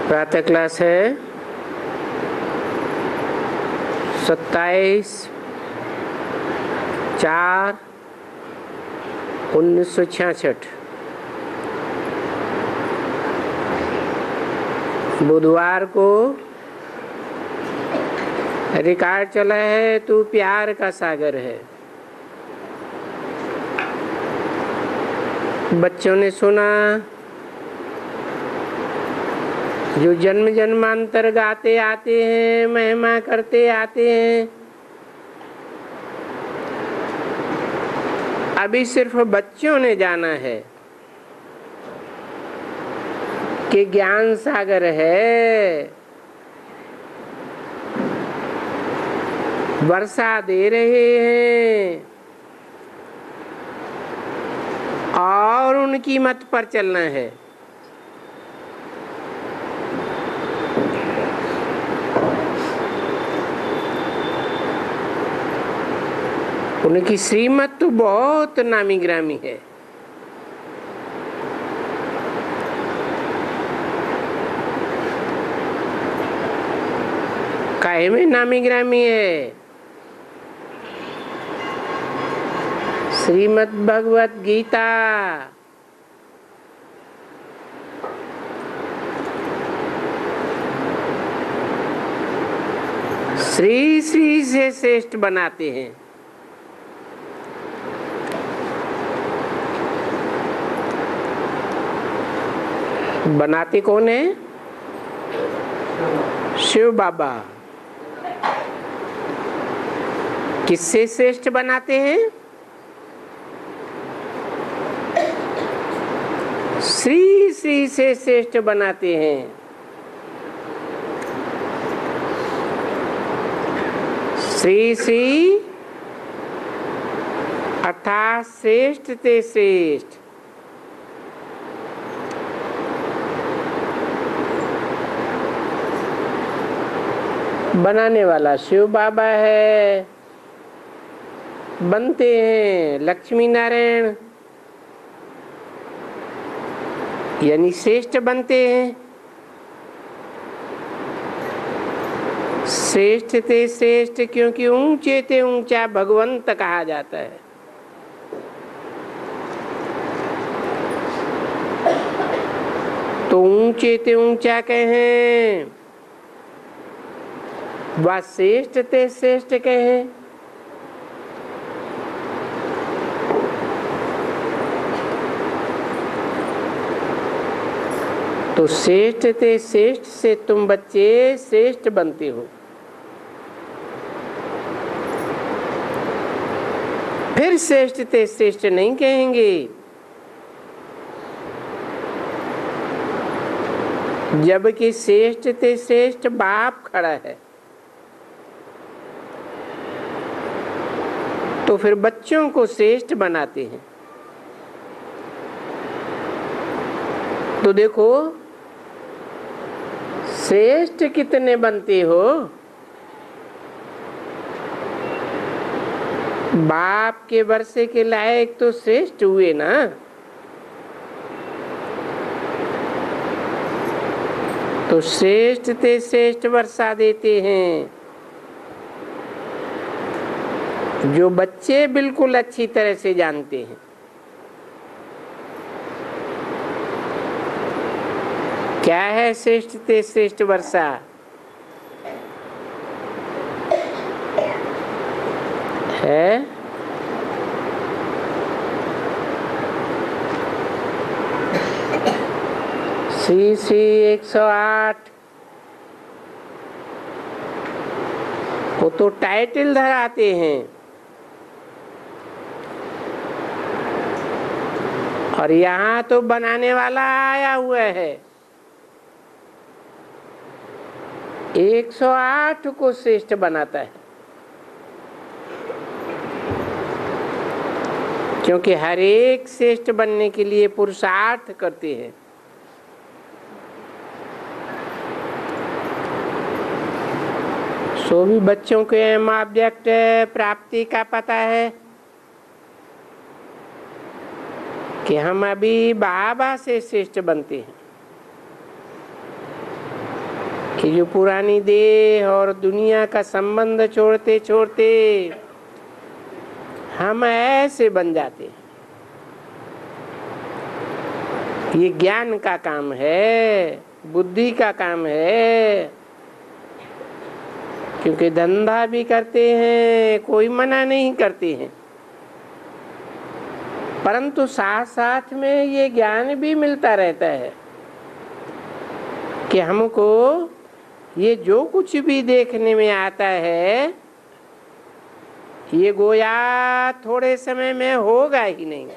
प्रातः क्लास है 27/4/1966। बुधवार को रिकॉर्ड चला है तू प्यार का सागर है। बच्चों ने सुना, जो जन्म जन्मांतर गाते आते हैं, महिमा करते आते हैं, अभी सिर्फ बच्चों ने जाना है कि ज्ञान सागर है, वर्षा दे रहे हैं और उनकी मत पर चलना है। उनकी श्रीमत तो बहुत नामी ग्रामी है। काहे में नामी ग्रामी है? श्रीमद् भगवत गीता श्री श्री से श्रेष्ठ बनाते हैं। बनाते कौन है? शिव बाबा। किससे श्रेष्ठ बनाते हैं? श्री श्री से श्रेष्ठ बनाते हैं। श्री श्री अर्थात श्रेष्ठ ते श्रेष्ठ। बनाने वाला शिव बाबा है, बनते हैं लक्ष्मी नारायण, यानी श्रेष्ठ बनते हैं। श्रेष्ठ ते श्रेष्ठ, क्योंकि ऊंचे ते ऊंचा भगवंत कहा जाता है। तो ऊंचे ते ऊंचा कहें व श्रेष्ठ ते श्रेष्ठ कहें। तो श्रेष्ठ ते श्रेष्ठ से तुम बच्चे श्रेष्ठ बनते हो। फिर श्रेष्ठ ते श्रेष्ठ नहीं कहेंगे। जबकि श्रेष्ठ ते श्रेष्ठ बाप खड़ा है, तो फिर बच्चों को श्रेष्ठ बनाते हैं। तो देखो श्रेष्ठ कितने बनते हो? बाप के वर्षे के लायक तो श्रेष्ठ हुए ना। तो श्रेष्ठ ते श्रेष्ठ वर्षा देते हैं। जो बच्चे बिल्कुल अच्छी तरह से जानते हैं। क्या है श्रेष्ठ ते श्रेष्ठ वर्षा? है श्री श्री 108। वो तो टाइटल धराते हैं और यहाँ तो बनाने वाला आया हुआ है। 108 को श्रेष्ठ बनाता है, क्योंकि हर एक श्रेष्ठ बनने के लिए पुरुषार्थ करते हैं। सो भी बच्चों को एम ऑब्जेक्ट प्राप्ति का पता है कि हम अभी बाबा से श्रेष्ठ बनते हैं, कि जो पुरानी देह और दुनिया का संबंध छोड़ते छोड़ते हम ऐसे बन जाते हैं। ये ज्ञान का काम है, बुद्धि का काम है, क्योंकि धंधा भी करते हैं, कोई मना नहीं करते हैं, परंतु साथ साथ में ये ज्ञान भी मिलता रहता है कि हमको ये जो कुछ भी देखने में आता है ये गोया थोड़े समय में होगा ही नहीं।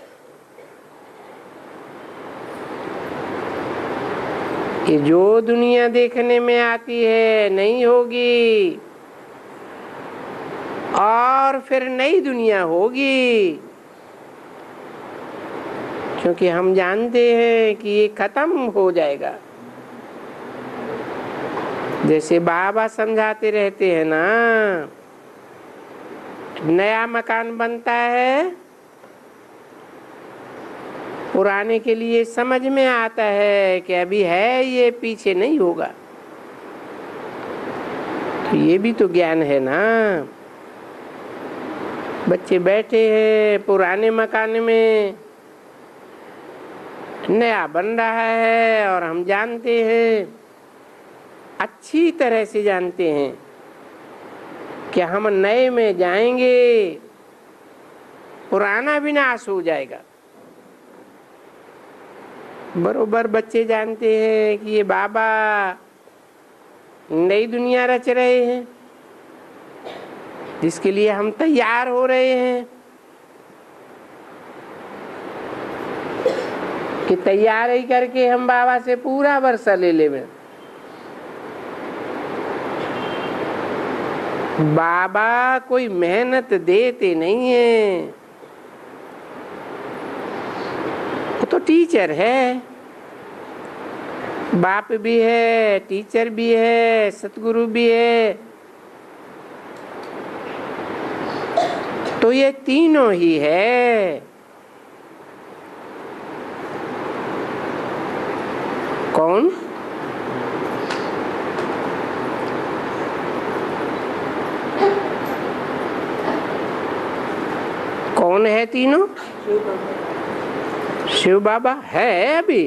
ये जो दुनिया देखने में आती है नहीं होगी, और फिर नई दुनिया होगी, क्योंकि हम जानते हैं कि ये खत्म हो जाएगा। जैसे बाबा समझाते रहते हैं ना, नया मकान बनता है, पुराने के लिए समझ में आता है कि अभी है, ये पीछे नहीं होगा। तो ये भी तो ज्ञान है ना। बच्चे बैठे हैं पुराने मकान में, नया बन रहा है, और हम जानते हैं, अच्छी तरह से जानते हैं कि हम नए में जाएंगे, पुराना विनाश हो जाएगा। बरोबर बच्चे जानते हैं कि ये बाबा नई दुनिया रच रहे हैं, जिसके लिए हम तैयार हो रहे हैं कि तैयारी करके हम बाबा से पूरा वर्षा ले लेंगे। बाबा कोई मेहनत देते नहीं है, वो तो टीचर है, बाप भी है, टीचर भी है, सतगुरु भी है। तो ये तीनों ही है। कौन? कौन है तीनों? शिव बाबा है अभी।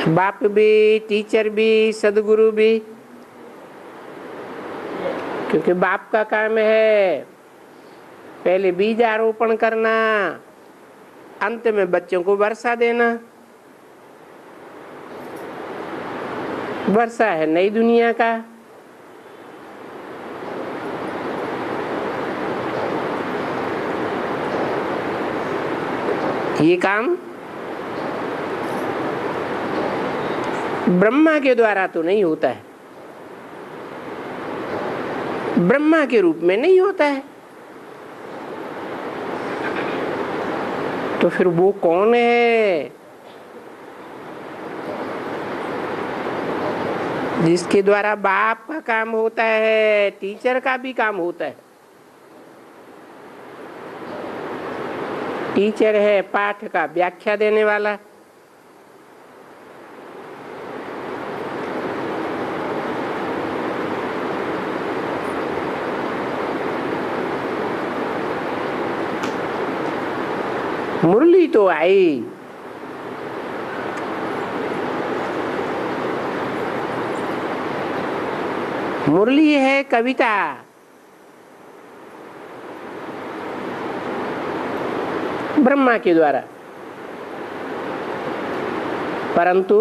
बाप भी, टीचर भी, सदगुरु भी। क्योंकि बाप का काम है पहले बीज आरोपण करना, अंत में बच्चों को वर्षा देना। वर्षा है नई दुनिया का। ये काम ब्रह्मा के द्वारा तो नहीं होता है, ब्रह्मा के रूप में नहीं होता है। तो फिर वो कौन है जिसके द्वारा बाप का काम होता है, टीचर का भी काम होता है? टीचर है पाठ का व्याख्या देने वाला, मुरली तो आई, मुरली है कविता, ब्रह्मा के द्वारा। परंतु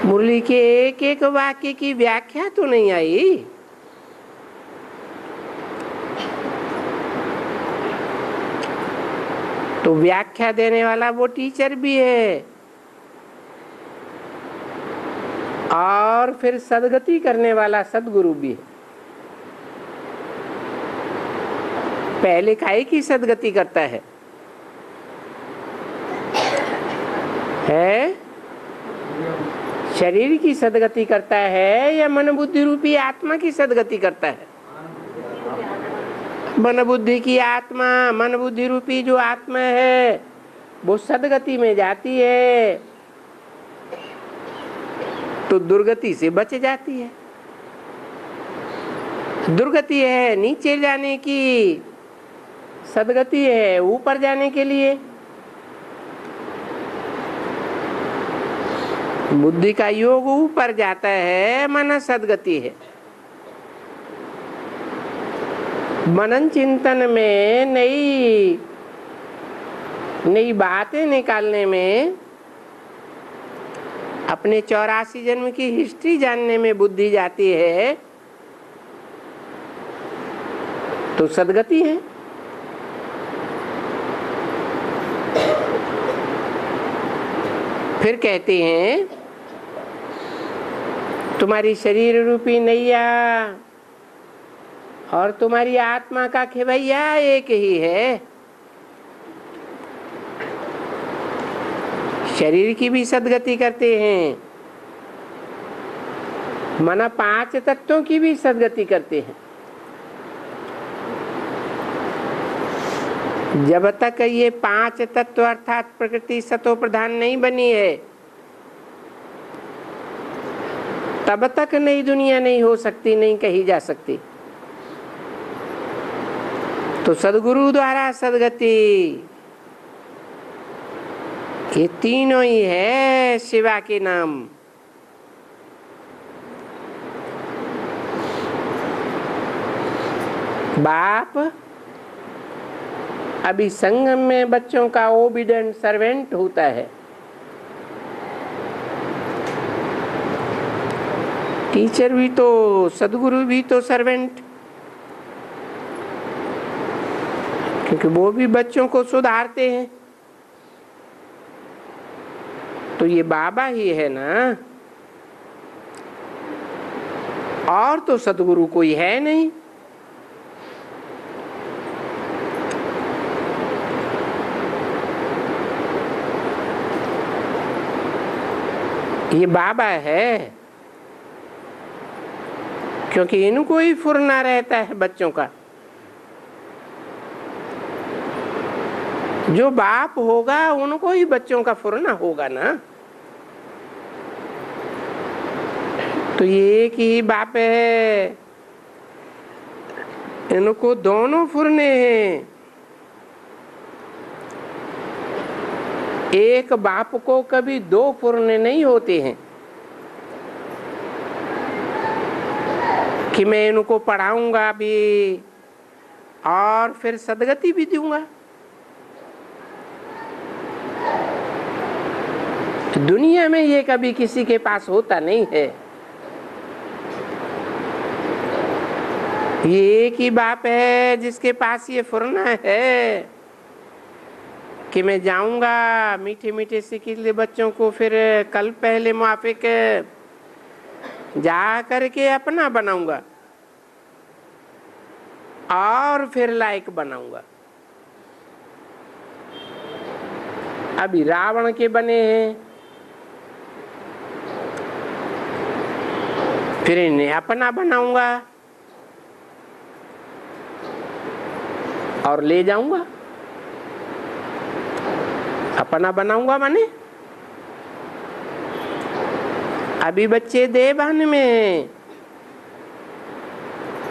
मुरली के एक एक वाक्य की व्याख्या तो नहीं आई। तो व्याख्या देने वाला वो टीचर भी है, और फिर सदगति करने वाला सदगुरु भी है। पहले काहे की सदगति करता है? है? शरीर की सदगति करता है या मन बुद्धि रूपी आत्मा की सदगति करता है? मन बुद्धि की आत्मा, मन बुद्धि रूपी जो आत्मा है वो सदगति में जाती है तो दुर्गति से बच जाती है। दुर्गति है नीचे जाने की, सदगति है ऊपर जाने के लिए। बुद्धि का योग ऊपर जाता है, मन सदगति है। मनन चिंतन में नई नई बातें निकालने में, अपने 84 जन्म की हिस्ट्री जानने में बुद्धि जाती है तो सदगति है। फिर कहते हैं तुम्हारी शरीर रूपी नैया और तुम्हारी आत्मा का खेवैया एक ही है। शरीर की भी सदगति करते हैं, मना 5 तत्वों की भी सदगति करते हैं। जब तक ये 5 तत्व अर्थात प्रकृति सतो प्रधान नहीं बनी है तब तक नई दुनिया नहीं हो सकती, नहीं कही जा सकती। तो सदगुरु द्वारा सदगति, ये तीनों ही है शिवा के नाम। बाप अभी संगम में बच्चों का ओबीडेंट सर्वेंट होता है। टीचर भी तो, सदगुरु भी तो सर्वेंट, क्योंकि वो भी बच्चों को सुधारते हैं। तो ये बाबा ही है ना, और तो सदगुरु कोई है नहीं। ये बाबा है क्योंकि इनको ही फुरना रहता है बच्चों का। जो बाप होगा उनको ही बच्चों का फुरना होगा ना। तो ये एक ही बाप है, इनको दोनों फुरने हैं। एक बाप को कभी 2 फुरने नहीं होते हैं कि मैं इनको पढ़ाऊंगा भी और फिर सदगति भी दूंगा। दुनिया में ये कभी किसी के पास होता नहीं है। ये एक ही बाप है जिसके पास ये फुरना है कि मैं जाऊंगा मीठे मीठे सिकिले बच्चों को फिर कल पहले मुआफिक जा करके अपना बनाऊंगा और फिर लायक बनाऊंगा। अभी रावण के बने हैं, फिर इन्हें अपना बनाऊंगा और ले जाऊंगा। अपना बनाऊंगा माने अभी बच्चे देवभान में हैं,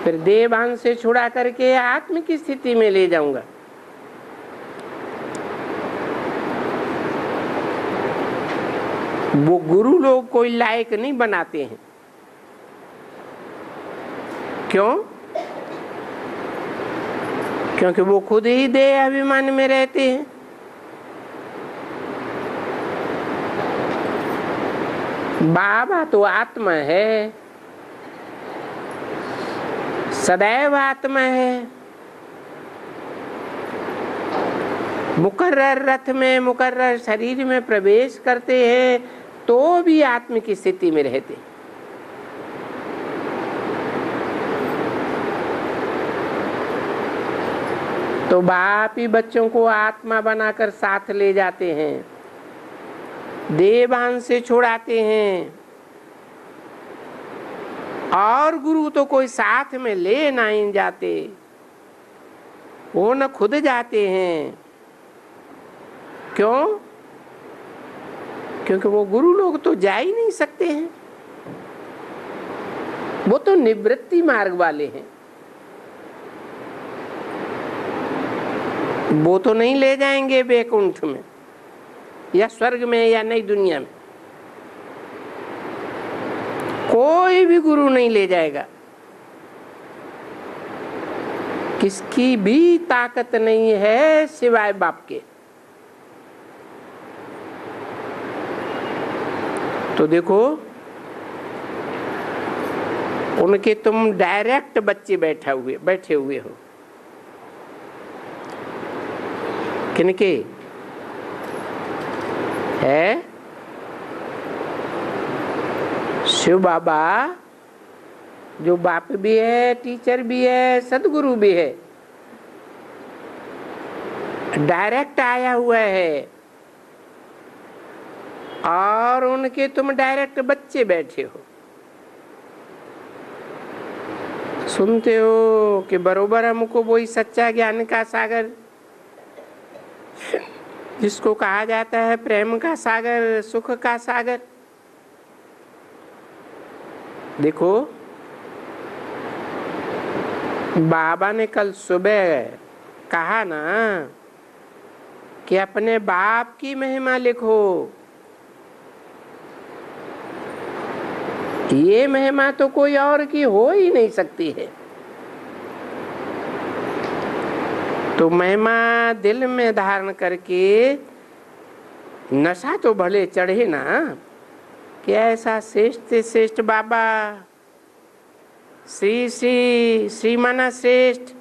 फिर देवभान से छुड़ा करके आत्म की स्थिति में ले जाऊंगा। वो गुरु लोग कोई लायक नहीं बनाते हैं। क्यों? क्योंकि वो खुद ही देह अभिमान में रहते हैं। बाबा तो आत्मा है, सदैव आत्मा है। मुकर्रर रथ में, मुकर्रर शरीर में प्रवेश करते हैं तो भी आत्म की स्थिति में रहते। तो बाप ही बच्चों को आत्मा बनाकर साथ ले जाते हैं। देवान से छुड़ाते हैं, और गुरु तो कोई साथ में ले नहीं जाते, वो न खुद जाते हैं। क्यों? क्योंकि वो गुरु लोग तो जा ही नहीं सकते हैं, वो तो निवृत्ति मार्ग वाले हैं, वो तो नहीं ले जाएंगे वैकुंठ में या स्वर्ग में या नई दुनिया में। कोई भी गुरु नहीं ले जाएगा, किसकी भी ताकत नहीं है सिवाय बाप के। तो देखो, उनके तुम डायरेक्ट बच्चे बैठे हुए हो। किनके है? शिव बाबा, जो बाप भी है, टीचर भी है, सदगुरु भी है, डायरेक्ट आया हुआ है, और उनके तुम डायरेक्ट बच्चे बैठे हो, सुनते हो कि बरोबर हमको वही सच्चा ज्ञान का सागर, जिसको कहा जाता है प्रेम का सागर, सुख का सागर। देखो, बाबा ने कल सुबह कहा ना कि अपने बाप की महिमा लिखो। ये महिमा तो कोई और की हो ही नहीं सकती है। तो महिमा दिल में धारण करके नशा तो भले चढ़े ना कि ऐसा श्रेष्ठ श्रेष्ठ बाबा, श्री श्री श्री माना श्रेष्ठ,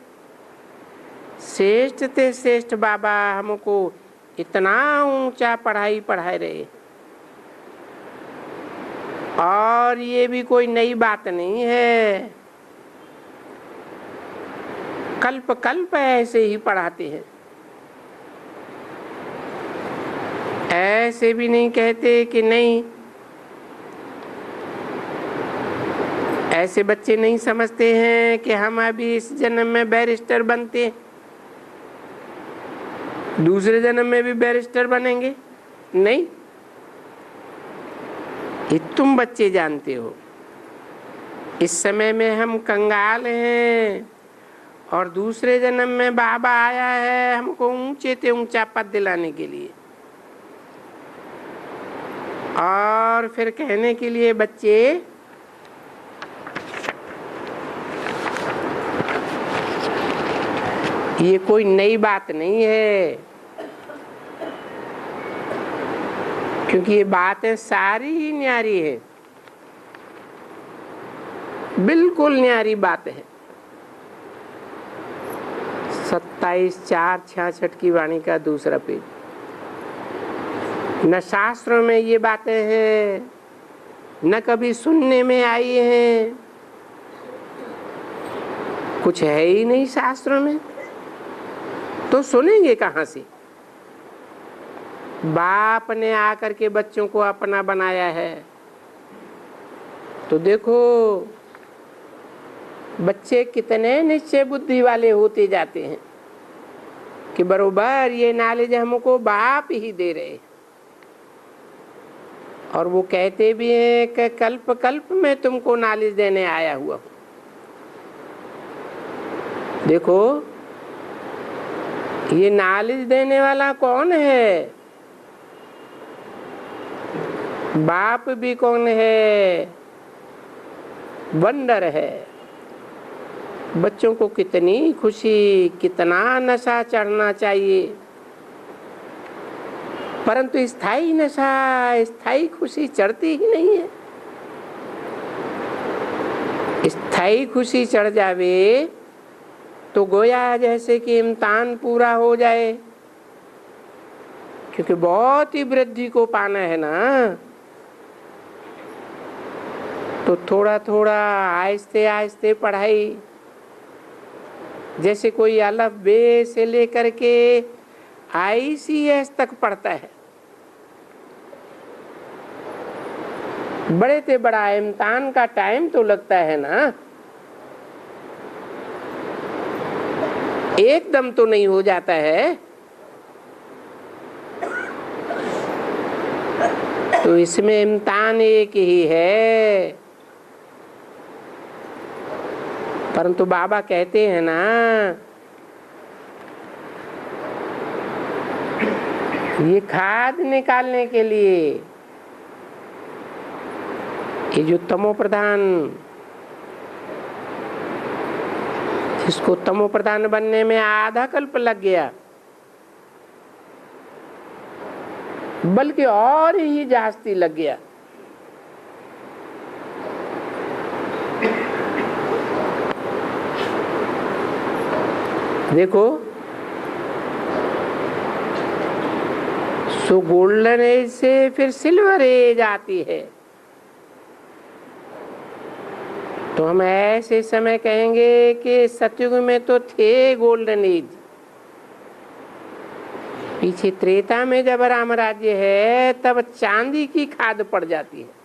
श्रेष्ठ ते श्रेष्ठ बाबा हमको इतना ऊंचा पढ़ाई पढ़ाए रहे। और ये भी कोई नई बात नहीं है, कल्प कल्प ऐसे ही पढ़ाते हैं। ऐसे भी नहीं कहते कि नहीं, ऐसे बच्चे नहीं समझते हैं कि हम अभी इस जन्म में बैरिस्टर बनते हैं, दूसरे जन्म में भी बैरिस्टर बनेंगे। नहीं, ये तुम बच्चे जानते हो। इस समय में हम कंगाल हैं, और दूसरे जन्म में बाबा आया है हमको ऊंचे ते ऊंचा पद दिलाने के लिए। और फिर कहने के लिए बच्चे, ये कोई नई बात नहीं है, क्योंकि ये बातें सारी ही न्यारी है, बिल्कुल न्यारी बात है। 27/4/66 की वाणी का दूसरा पेज। न शास्त्रों में ये बातें हैं, न कभी सुनने में आई हैं, कुछ है ही नहीं शास्त्रों में, तो सुनेंगे कहाँ से? बाप ने आकर के बच्चों को अपना बनाया है। तो देखो, बच्चे कितने निश्चय बुद्धि वाले होते जाते हैं कि बरोबर ये नॉलेज हमको बाप ही दे रहे, और वो कहते भी हैं कि कल्प कल्प में तुमको नॉलेज देने आया हुआ हूं। देखो, ये नॉलेज देने वाला कौन है? बाप भी कौन है? वंडर है। बच्चों को कितनी खुशी, कितना नशा चढ़ना चाहिए, परंतु स्थायी नशा, स्थायी खुशी चढ़ती ही नहीं है। स्थायी खुशी चढ़ जावे तो गोया जैसे कि इम्तिहान पूरा हो जाए, क्योंकि बहुत ही वृद्धि को पाना है ना, तो थोड़ा थोड़ा आहिस्ते आहिस्ते पढ़ाई, जैसे कोई अलफ बे से लेकर के ICS तक पढ़ता है, बड़े से बड़ा इम्तिहान का टाइम तो लगता है ना, एकदम तो नहीं हो जाता है। तो इसमें इम्तिहान एक ही है, परंतु बाबा कहते हैं ना, ये खाद निकालने के लिए ये जो तमो प्रधान, जिसको तमो प्रधान बनने में आधा कल्प लग गया, बल्कि और ही जास्ती लग गया, देखो सो गोल्डन एज से फिर सिल्वर एज आती है। तो हम ऐसे समय कहेंगे कि सतयुग में तो थे गोल्डन एज, पीछे त्रेता में जब राम राज्य है तब चांदी की खाद पड़ जाती है।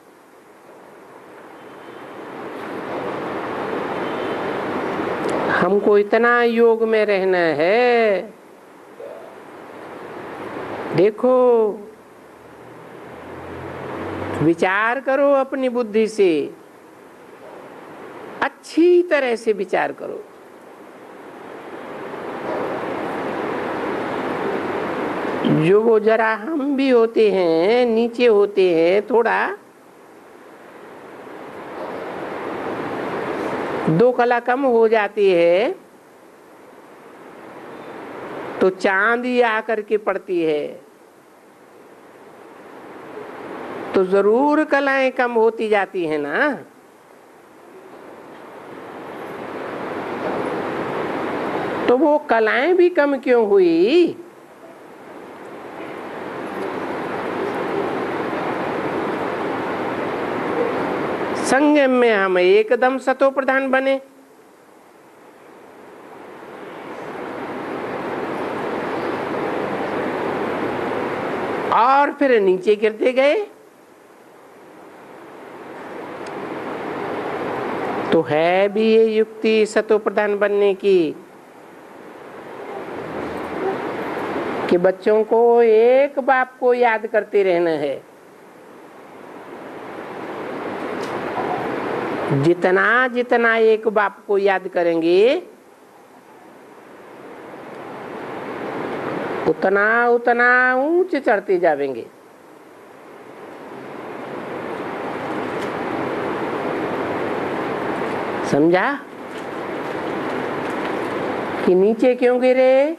हमको इतना योग में रहना है, देखो विचार करो अपनी बुद्धि से, अच्छी तरह से विचार करो। जो वो जरा हम भी होते हैं, नीचे होते हैं थोड़ा, 2 कला कम हो जाती है तो चांदी आकर के पड़ती है, तो जरूर कलाएं कम होती जाती है ना। तो वो कलाएं भी कम क्यों हुई? संगम में हम एकदम सतो प्रधान बने, और फिर नीचे गिरते गए। तो है भी ये युक्ति सतो प्रधान बनने की कि बच्चों को एक बाप को याद करते रहना है। जितना जितना एक बाप को याद करेंगे उतना उतना ऊंचे चढ़ते जाएंगे। समझा कि नीचे क्यों गिरे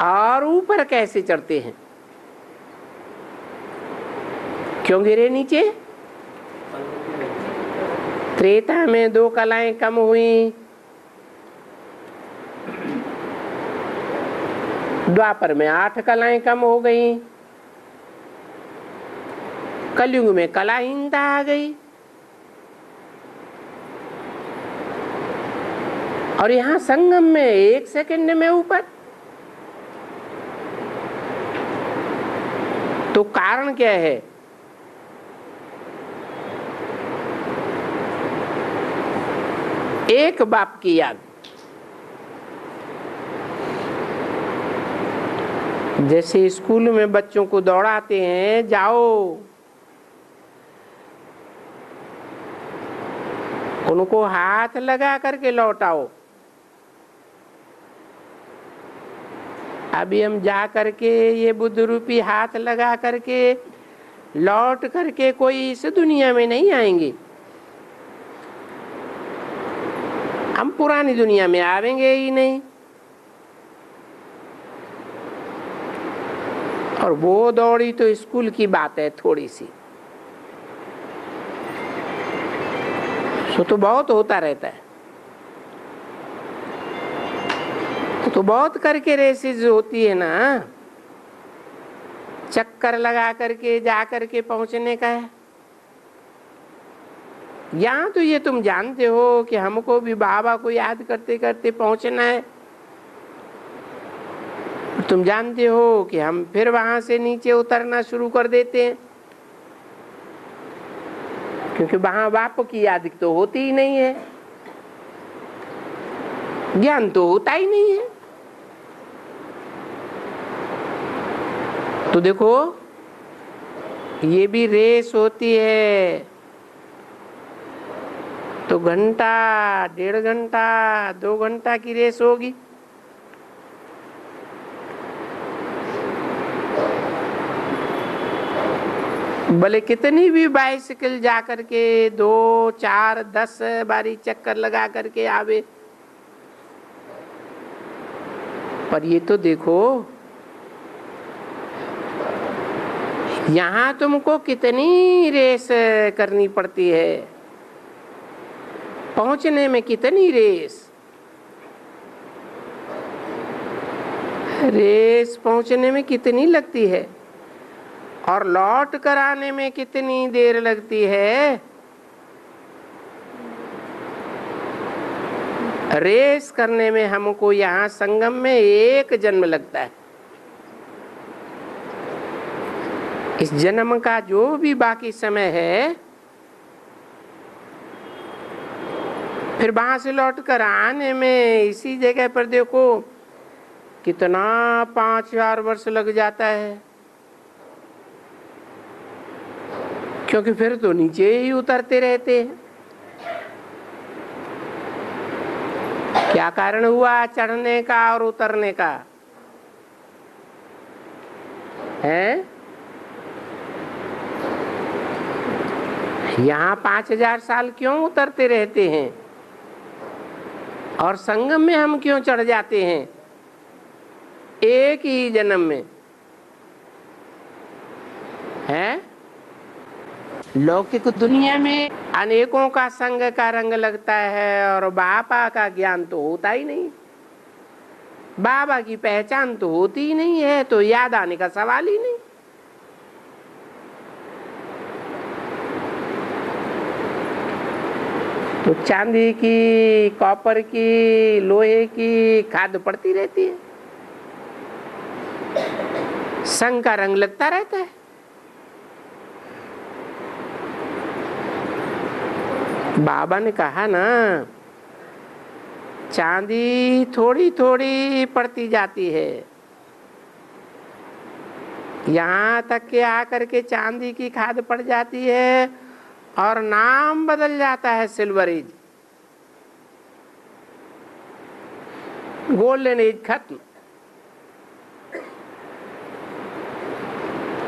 और ऊपर कैसे चढ़ते हैं? क्यों गिरे नीचे? त्रेता में 2 कलाएं कम हुई, द्वापर में 8 कलाएं कम हो गई, कलयुग में कलाहीनता आ गई, और यहां संगम में 1 सेकंड में ऊपर। तो कारण क्या है? एक बाप की याद। जैसे स्कूल में बच्चों को दौड़ाते हैं, जाओ, उनको हाथ लगा करके लौटाओ। अभी हम जा करके ये बुद्ध रूपी हाथ लगा करके लौट करके कोई इस दुनिया में नहीं आएंगे, हम पुरानी दुनिया में आवेंगे ही नहीं। और वो दौड़ी तो स्कूल की बात है थोड़ी सी, सो तो बहुत होता रहता है। तो बहुत करके रेसेस होती है ना, चक्कर लगा करके जा करके पहुंचने का है। यहाँ तो ये तुम जानते हो कि हमको भी बाबा को याद करते करते पहुंचना है। तुम जानते हो कि हम फिर वहां से नीचे उतरना शुरू कर देते हैं, क्योंकि वहां बाप की याद तो होती ही नहीं है, ज्ञान तो होता ही नहीं है। तो देखो ये भी रेस होती है, तो घंटा, 1.5 घंटा, 2 घंटा की रेस होगी। भले कितनी भी बाइसिकल जा करके 2, 4, 10 बारी चक्कर लगा करके आवे, पर ये तो देखो यहाँ तुमको कितनी रेस करनी पड़ती है, पहुंचने में कितनी रेस पहुंचने में कितनी लगती है, और लौट कर आने में कितनी देर लगती है। रेस करने में हमको यहाँ संगम में 1 जन्म लगता है। इस जन्म का जो भी बाकी समय है, फिर वहां से लौट कर आने में इसी जगह पर देखो कितना 5000 वर्ष लग जाता है, क्योंकि फिर तो नीचे ही उतरते रहते हैं। क्या कारण हुआ चढ़ने का और उतरने का है? यहाँ 5000 साल क्यों उतरते रहते हैं, और संगम में हम क्यों चढ़ जाते हैं एक ही जन्म में है? लौकिक दुनिया में अनेकों का संग का रंग लगता है, और बाबा का ज्ञान तो होता ही नहीं, बाबा की पहचान तो होती ही नहीं है, तो याद आने का सवाल ही नहीं। तो चांदी की, कॉपर की, लोहे की खाद पड़ती रहती है, संग का रंग लगता रहता है। बाबा ने कहा ना, चांदी थोड़ी थोड़ी पड़ती जाती है, यहाँ तक के आकर के चांदी की खाद पड़ जाती है और नाम बदल जाता है सिल्वर एज, गोल्डन एज खत्म।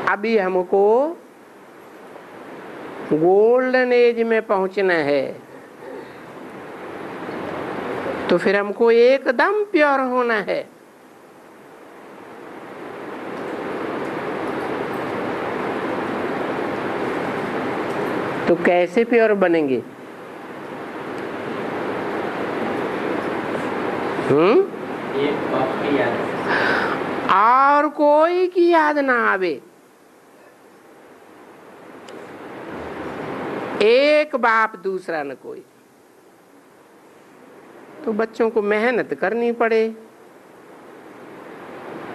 अभी हमको गोल्डन एज में पहुंचना है, तो फिर हमको एकदम प्योर होना है। तो कैसे प्योर बनेंगे? और कोई की याद ना आवे, एक बाप दूसरा न कोई। तो बच्चों को मेहनत करनी पड़े।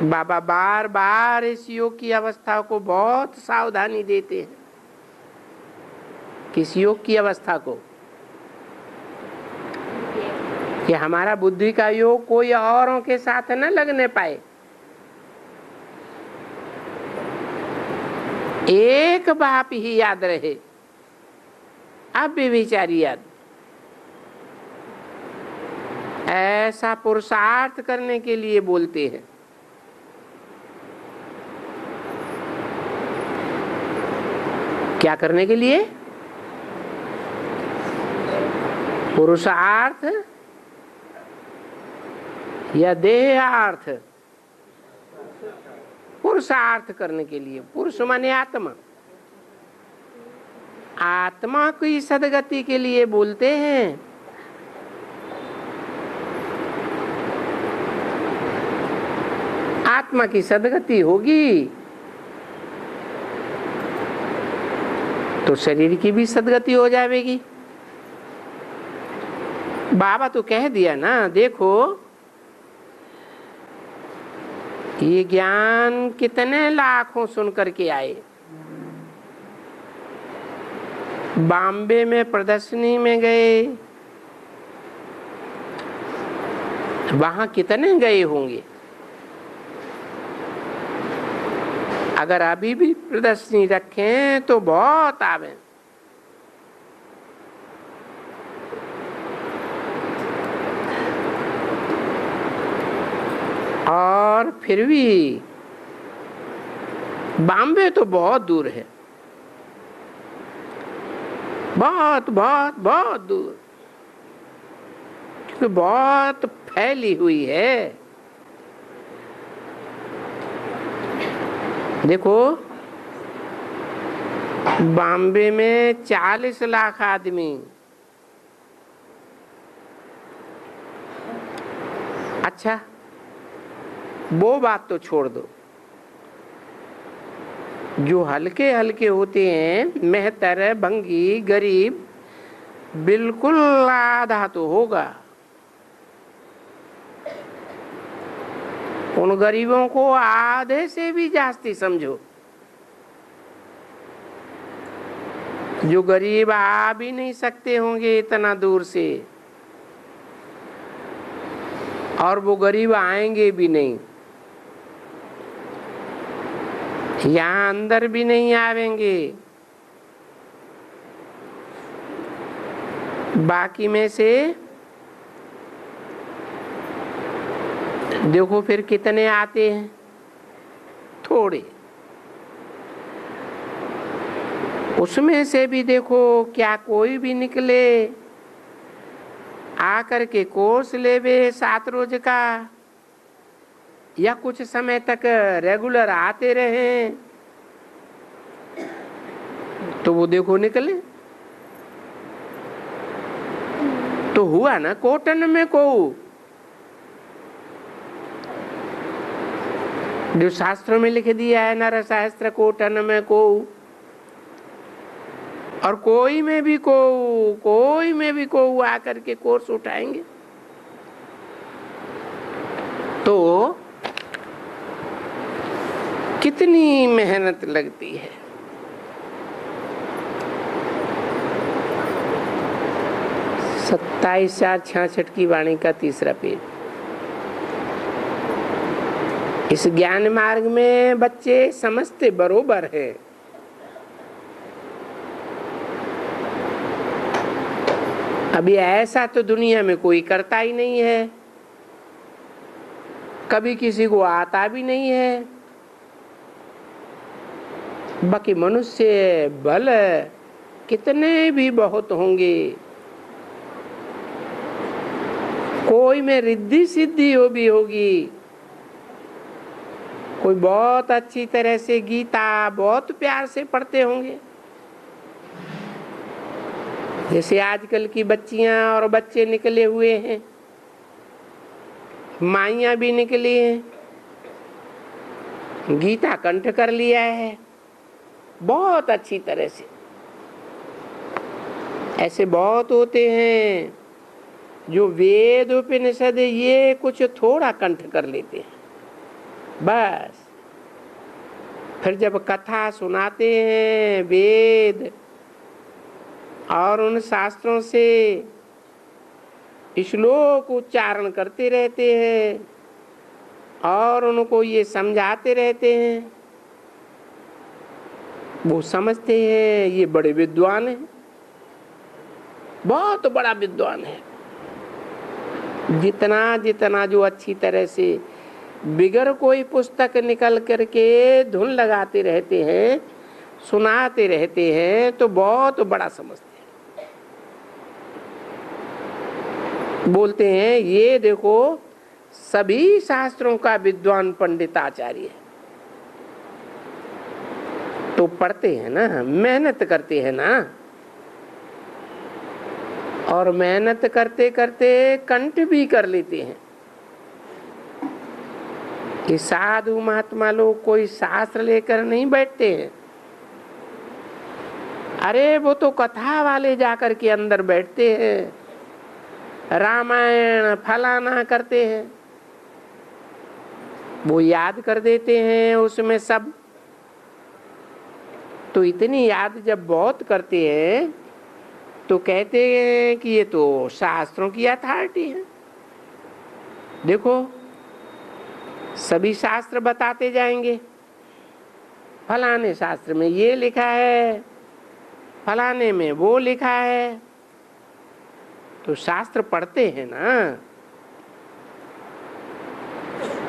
बाबा बार बार इस योग की अवस्था को बहुत सावधानी देते हैं। किस योग की अवस्था को? कि हमारा बुद्धि का योग कोई औरों के साथ न लगने पाए, एक बाप ही याद रहे। अब भी विचारी याद, ऐसा पुरुषार्थ करने के लिए बोलते हैं। क्या करने के लिए? पुरुषार्थ या देहार्थ? पुरुषार्थ करने के लिए। पुरुष माने आत्मा, आत्मा की सदगति के लिए बोलते हैं। आत्मा की सदगति होगी तो शरीर की भी सदगति हो जाएगी। बाबा तो कह दिया ना, देखो ये ज्ञान कितने लाखों सुन करके आए। बॉम्बे में प्रदर्शनी में गए, वहां कितने गए होंगे। अगर अभी भी प्रदर्शनी रखें तो बहुत आवे। और फिर भी बॉम्बे तो बहुत दूर है, बहुत बहुत बहुत दूर, क्योंकि बहुत फैली हुई है। देखो बॉम्बे में 40 लाख आदमी, अच्छा वो बात तो छोड़ दो, जो हल्के हल्के होते हैं मेहतर भंगी गरीब, बिल्कुल आधा तो होगा। उन गरीबों को आधे से भी जास्ती समझो। जो गरीब आ भी नहीं सकते होंगे इतना दूर से, और वो गरीब आएंगे भी नहीं, यहाँ अंदर भी नहीं आवेंगे। बाकी में से देखो फिर कितने आते हैं, थोड़े। उसमें से भी देखो क्या कोई भी निकले आकर के कोर्स लेवे 7 रोज का, या कुछ समय तक रेगुलर आते रहे, तो वो देखो निकले। तो हुआ ना कोटन में को, जो शास्त्रों में लिख दिया है नर शास्त्र कोटन में को, और कोई में भी को आकर के कोर्स उठाएंगे। तो कितनी मेहनत लगती है। सत्ताईस 466 की वाणी का 3रा पेज। इस ज्ञान मार्ग में बच्चे समझते बरोबर है, अभी ऐसा तो दुनिया में कोई करता ही नहीं है, कभी किसी को आता भी नहीं है। बाकी मनुष्य बल कितने भी बहुत होंगे, कोई में रिद्धि सिद्धि हो भी होगी, कोई बहुत अच्छी तरह से गीता बहुत प्यार से पढ़ते होंगे, जैसे आजकल की बच्चियां और बच्चे निकले हुए हैं, माइयां भी निकली हैं, गीता कंठ कर लिया है बहुत अच्छी तरह से। ऐसे बहुत होते हैं जो वेद उपनिषद ये कुछ थोड़ा कंठ कर लेते हैं, बस फिर जब कथा सुनाते हैं वेद और उन शास्त्रों से श्लोक उच्चारण करते रहते हैं और उनको ये समझाते रहते हैं, वो समझते हैं ये बड़े विद्वान हैं, बहुत बड़ा विद्वान है। जितना जितना जो अच्छी तरह से बिगर कोई पुस्तक निकल करके धुन लगाते रहते हैं, सुनाते रहते हैं, तो बहुत बड़ा समझते हैं। बोलते हैं ये देखो सभी शास्त्रों का विद्वान पंडित आचार्य है। तो पढ़ते हैं ना, मेहनत करते हैं ना, और मेहनत करते करते कंठ भी कर लेते हैं। ये साधु महात्मा लोग कोई शास्त्र लेकर नहीं बैठते हैं, अरे वो तो कथा वाले जाकर के अंदर बैठते हैं, रामायण फलाना करते हैं। वो याद कर देते हैं उसमें सब। तो इतनी याद जब बहुत करते हैं तो कहते हैं कि ये तो शास्त्रों की अथॉरिटी है। देखो सभी शास्त्र बताते जाएंगे, फलाने शास्त्र में ये लिखा है, फलाने में वो लिखा है। तो शास्त्र पढ़ते हैं ना।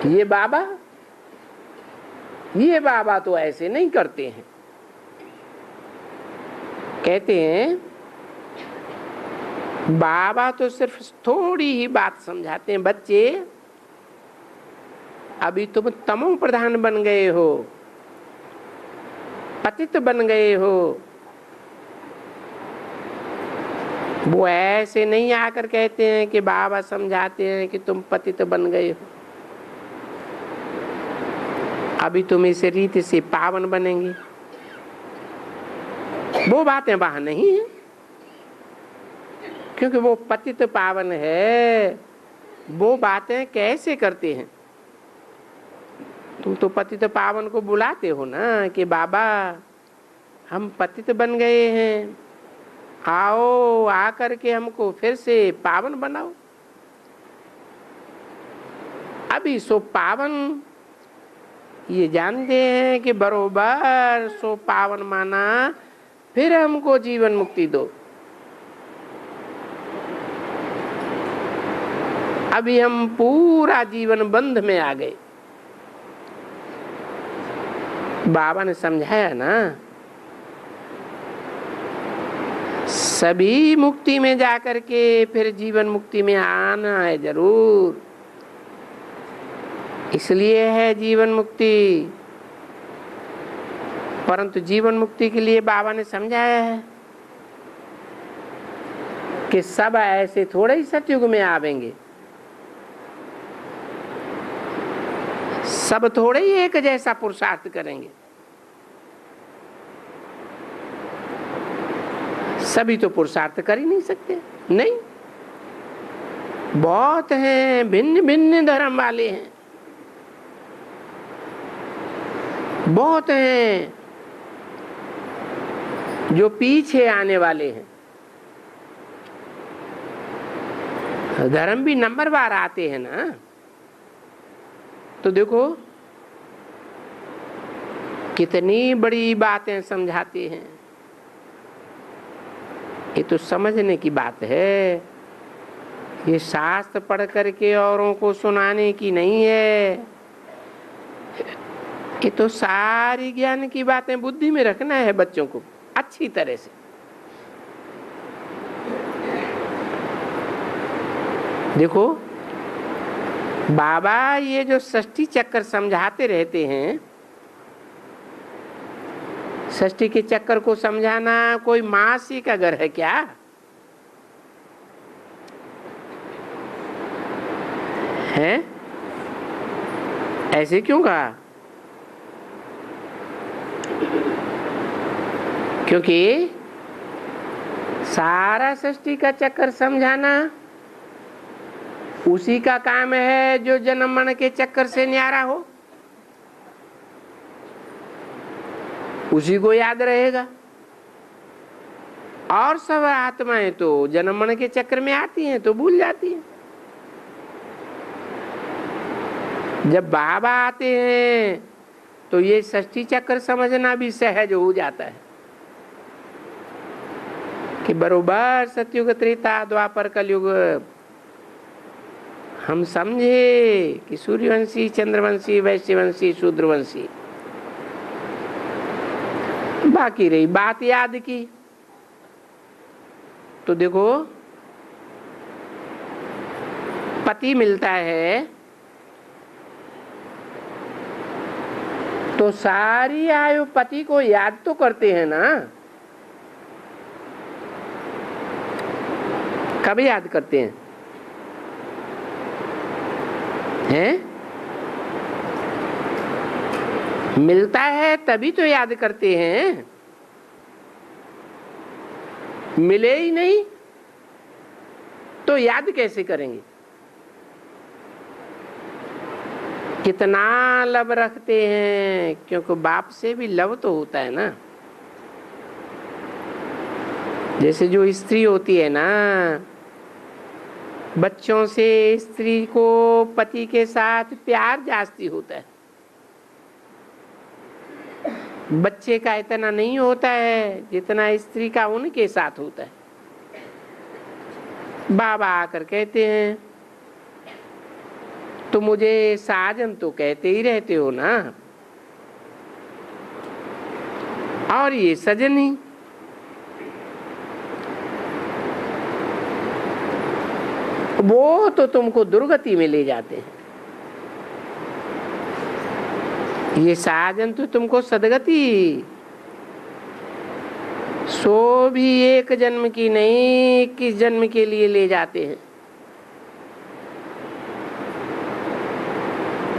ये बाबा तो ऐसे नहीं करते हैं। कहते हैं बाबा तो सिर्फ थोड़ी ही बात समझाते हैं। बच्चे अभी तुम तमो प्रधान बन गए हो, पतित बन गए हो। वो ऐसे नहीं आकर कहते हैं कि बाबा समझाते हैं कि तुम पतित बन गए हो, अभी तुम इस रीति से पावन बनेंगे। वो बातें वहां नहीं है, क्योंकि वो पतित पावन है। वो बातें कैसे करते हैं? तुम तो पतित पावन को बुलाते हो ना कि बाबा हम पतित बन गए हैं, आओ आकर के हमको फिर से पावन बनाओ। अभी सो पावन ये जानते हैं कि बरोबर सो पावन माना, फिर हमको जीवन मुक्ति दो। अभी हम पूरा जीवन बंध में आ गए। बाबा ने समझाया ना, सभी मुक्ति में जाकर के फिर जीवन मुक्ति में आना है जरूर। इसलिए है जीवन मुक्ति। परंतु जीवन मुक्ति के लिए बाबा ने समझाया है कि सब ऐसे थोड़े ही सतयुग में आवेंगे, सब थोड़े ही एक जैसा पुरुषार्थ करेंगे। सभी तो पुरुषार्थ कर ही नहीं सकते। नहीं, बहुत हैं, भिन्न भिन्न धर्म वाले हैं, बहुत हैं जो पीछे आने वाले हैं। धर्म भी नंबरवार आते हैं ना। तो देखो कितनी बड़ी बातें समझाते हैं। ये तो समझने की बात है, ये शास्त्र पढ़ करके औरों को सुनाने की नहीं है। ये तो सारी ज्ञान की बातें बुद्धि में रखना है बच्चों को अच्छी तरह से। देखो बाबा ये जो षष्ठी चक्कर समझाते रहते हैं, षष्ठी के चक्कर को समझाना कोई मासी का घर है क्या? हैं? ऐसे क्यों कहा? क्योंकि सारा षष्ठी का चक्कर समझाना उसी का काम है जो जन्म मरण के चक्कर से न्यारा हो, उसी को याद रहेगा। और सब आत्माएं तो जन्म मरण के चक्कर में आती हैं तो भूल जाती हैं। जब बाबा आते हैं तो ये षष्ठी चक्कर समझना भी सहज हो जाता है कि बरोबर सतयुग त्रेता द्वापर कलयुग हम समझे कि सूर्यवंशी, चंद्रवंशी, वैश्यवंशी, शूद्रवंशी। बाकी रही बात याद की, तो देखो पति मिलता है तो सारी आयु पति को याद तो करते हैं ना। कब याद करते हैं? मिलता है तभी तो याद करते हैं। मिले ही नहीं तो याद कैसे करेंगे? कितना लव रखते हैं, क्योंकि बाप से भी लव तो होता है ना। जैसे जो स्त्री होती है ना, बच्चों से स्त्री को पति के साथ प्यार जास्ती होता है, बच्चे का इतना नहीं होता है जितना स्त्री का उनके साथ होता है। बाबा आकर कहते हैं तो मुझे साजन तो कहते ही रहते हो ना, और ये सजनी, वो तो तुमको दुर्गति में ले जाते हैं, ये साजन तो तुमको सदगति, सो भी एक जन्म की नहीं 21 जन्म के लिए ले जाते हैं।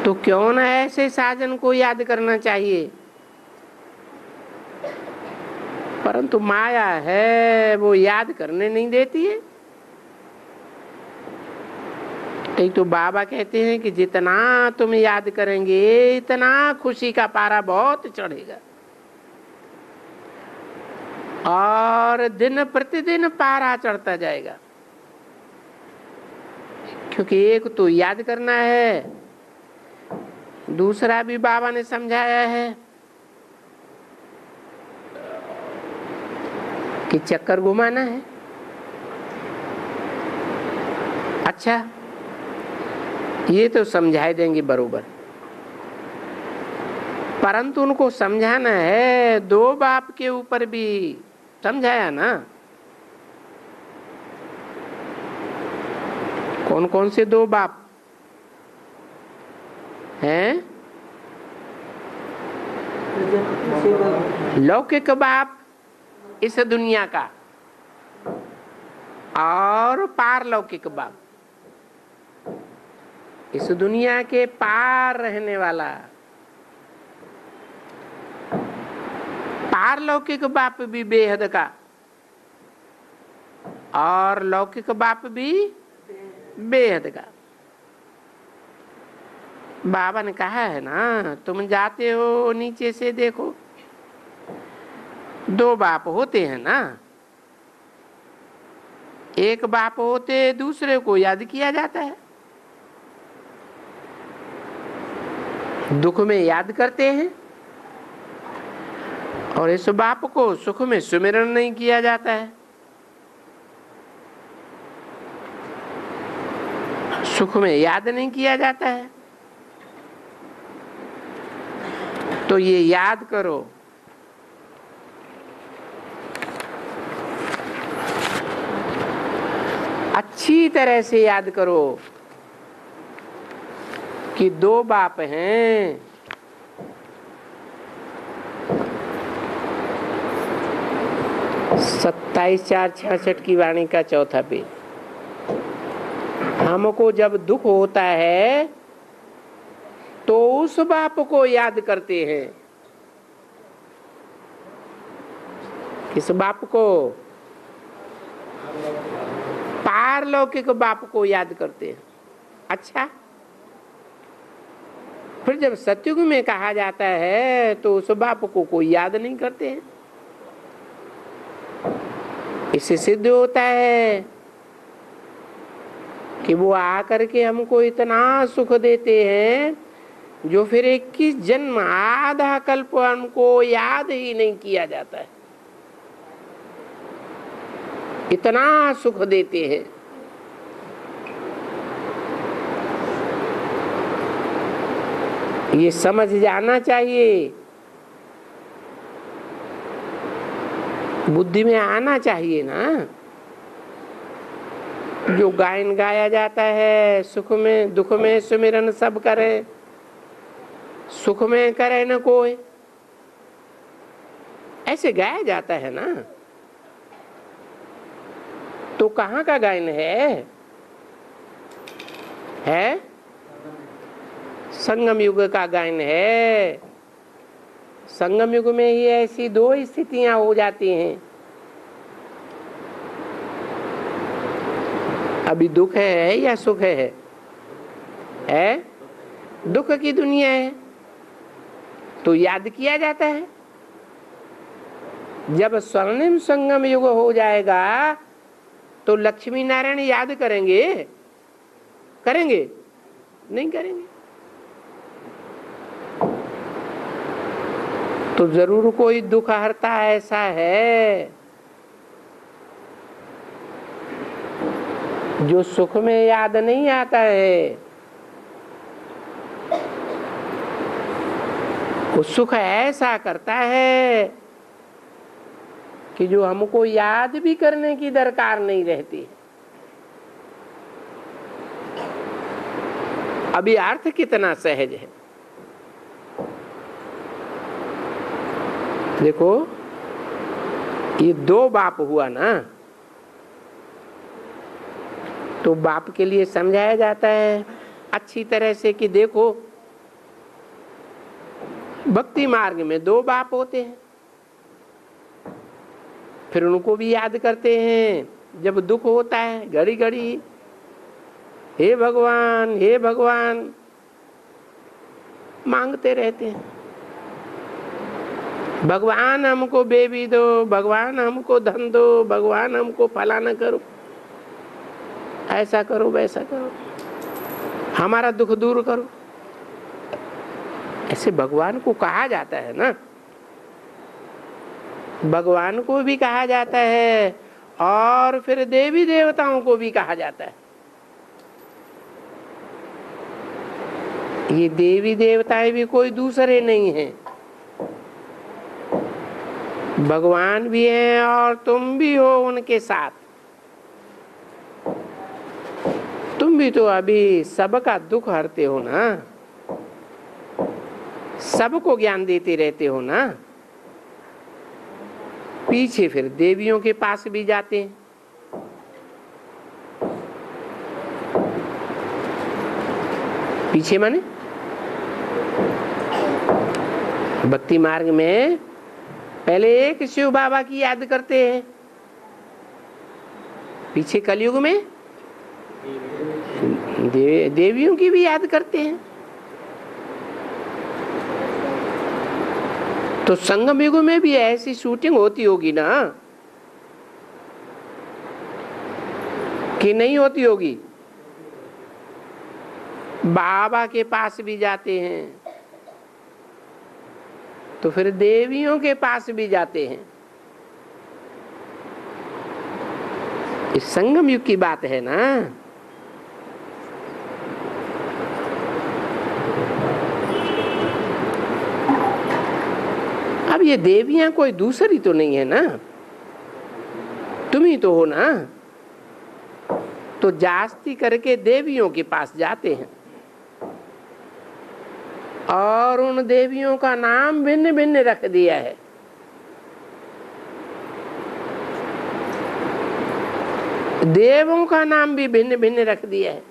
तो क्यों ना ऐसे साजन को याद करना चाहिए। परंतु माया है, वो याद करने नहीं देती है। एक तो बाबा कहते हैं कि जितना तुम याद करेंगे इतना खुशी का पारा बहुत चढ़ेगा, और दिन प्रतिदिन पारा चढ़ता जाएगा। क्योंकि एक तो याद करना है, दूसरा भी बाबा ने समझाया है कि चक्कर घुमाना है। अच्छा, ये तो समझाई देंगे बरोबर, परंतु उनको समझाना है 2 बाप के ऊपर भी समझाया ना। कौन कौन से 2 बाप हैं? लौकिक बाप इस दुनिया का, और पारलौकिक बाप इस दुनिया के पार रहने वाला। पारलौकिक बाप भी बेहद का, और लौकिक बाप भी बेहद का। बाबा ने कहा है ना, तुम जाते हो नीचे से देखो, 2 बाप होते हैं ना, एक बाप होते दूसरे को याद किया जाता है, दुख में याद करते हैं, और इस बाप को सुख में सुमिरन नहीं किया जाता है। सुख में याद नहीं किया जाता है। तो ये याद करो, अच्छी तरह से याद करो कि 2 बाप हैं। 27/4/66 की वाणी का 4था पेज। हमको जब दुख होता है तो उस बाप को याद करते हैं। किस बाप को? पारलौकिक बाप को याद करते हैं। अच्छा, फिर जब सतयुग में कहा जाता है तो उस बाप को कोई याद नहीं करते हैं। इससे सिद्ध होता है कि वो आकर के हमको इतना सुख देते हैं जो फिर 21 जन्म आधा कल्प हमको याद ही नहीं किया जाता है। इतना सुख देते हैं। ये समझ जाना चाहिए, बुद्धि में आना चाहिए ना। जो गायन गाया जाता है, सुख में दुख में सुमिरन सब करे, सुख में करे न कोई, ऐसे गाया जाता है ना। तो कहाँ का गायन है? संगम युग का गायन है। संगम युग में ही ऐसी 2 स्थितियां हो जाती हैं। अभी दुख है या सुख है? दुख की दुनिया है, तो याद किया जाता है। जब स्वर्णिम संगम युग हो जाएगा तो लक्ष्मी नारायण याद करेंगे? करेंगे? नहीं करेंगे। तो जरूर कोई दुख हरता ऐसा है जो सुख में याद नहीं आता है। वो सुख ऐसा करता है कि जो हमको याद भी करने की दरकार नहीं रहती। अभी अर्थ कितना सहज है देखो। ये दो बाप हुआ ना, तो बाप के लिए समझाया जाता है अच्छी तरह से कि देखो भक्ति मार्ग में दो बाप होते हैं, फिर उनको भी याद करते हैं जब दुख होता है घड़ी घड़ी, हे भगवान हे भगवान मांगते रहते हैं। भगवान हमको बेबी दो, भगवान हमको धन दो, भगवान हमको फलाना करो, ऐसा करो वैसा करो, हमारा दुख दूर करो। ऐसे भगवान को कहा जाता है ना, भगवान को भी कहा जाता है और फिर देवी देवताओं को भी कहा जाता है। ये देवी देवताएं भी कोई दूसरे नहीं हैं, भगवान भी हैं और तुम भी हो उनके साथ। तुम भी तो अभी सबका दुख हरते हो ना, सबको ज्ञान देते रहते हो ना। पीछे फिर देवियों के पास भी जाते हैं। पीछे माने भक्ति मार्ग में पहले एक शिव बाबा की याद करते हैं, पीछे कलयुग में देवियों की भी याद करते हैं। तो संगम युग में भी ऐसी शूटिंग होती होगी ना, कि नहीं होती होगी? बाबा के पास भी जाते हैं तो फिर देवियों के पास भी जाते हैं। इस संगम युग की बात है ना। अब ये देवियां कोई दूसरी तो नहीं है ना, तुम ही तो हो ना। तो जास्ती करके देवियों के पास जाते हैं और उन देवियों का नाम भिन्न भिन्न रख दिया है। देवों का नाम भी भिन्न भिन्न रख दिया है।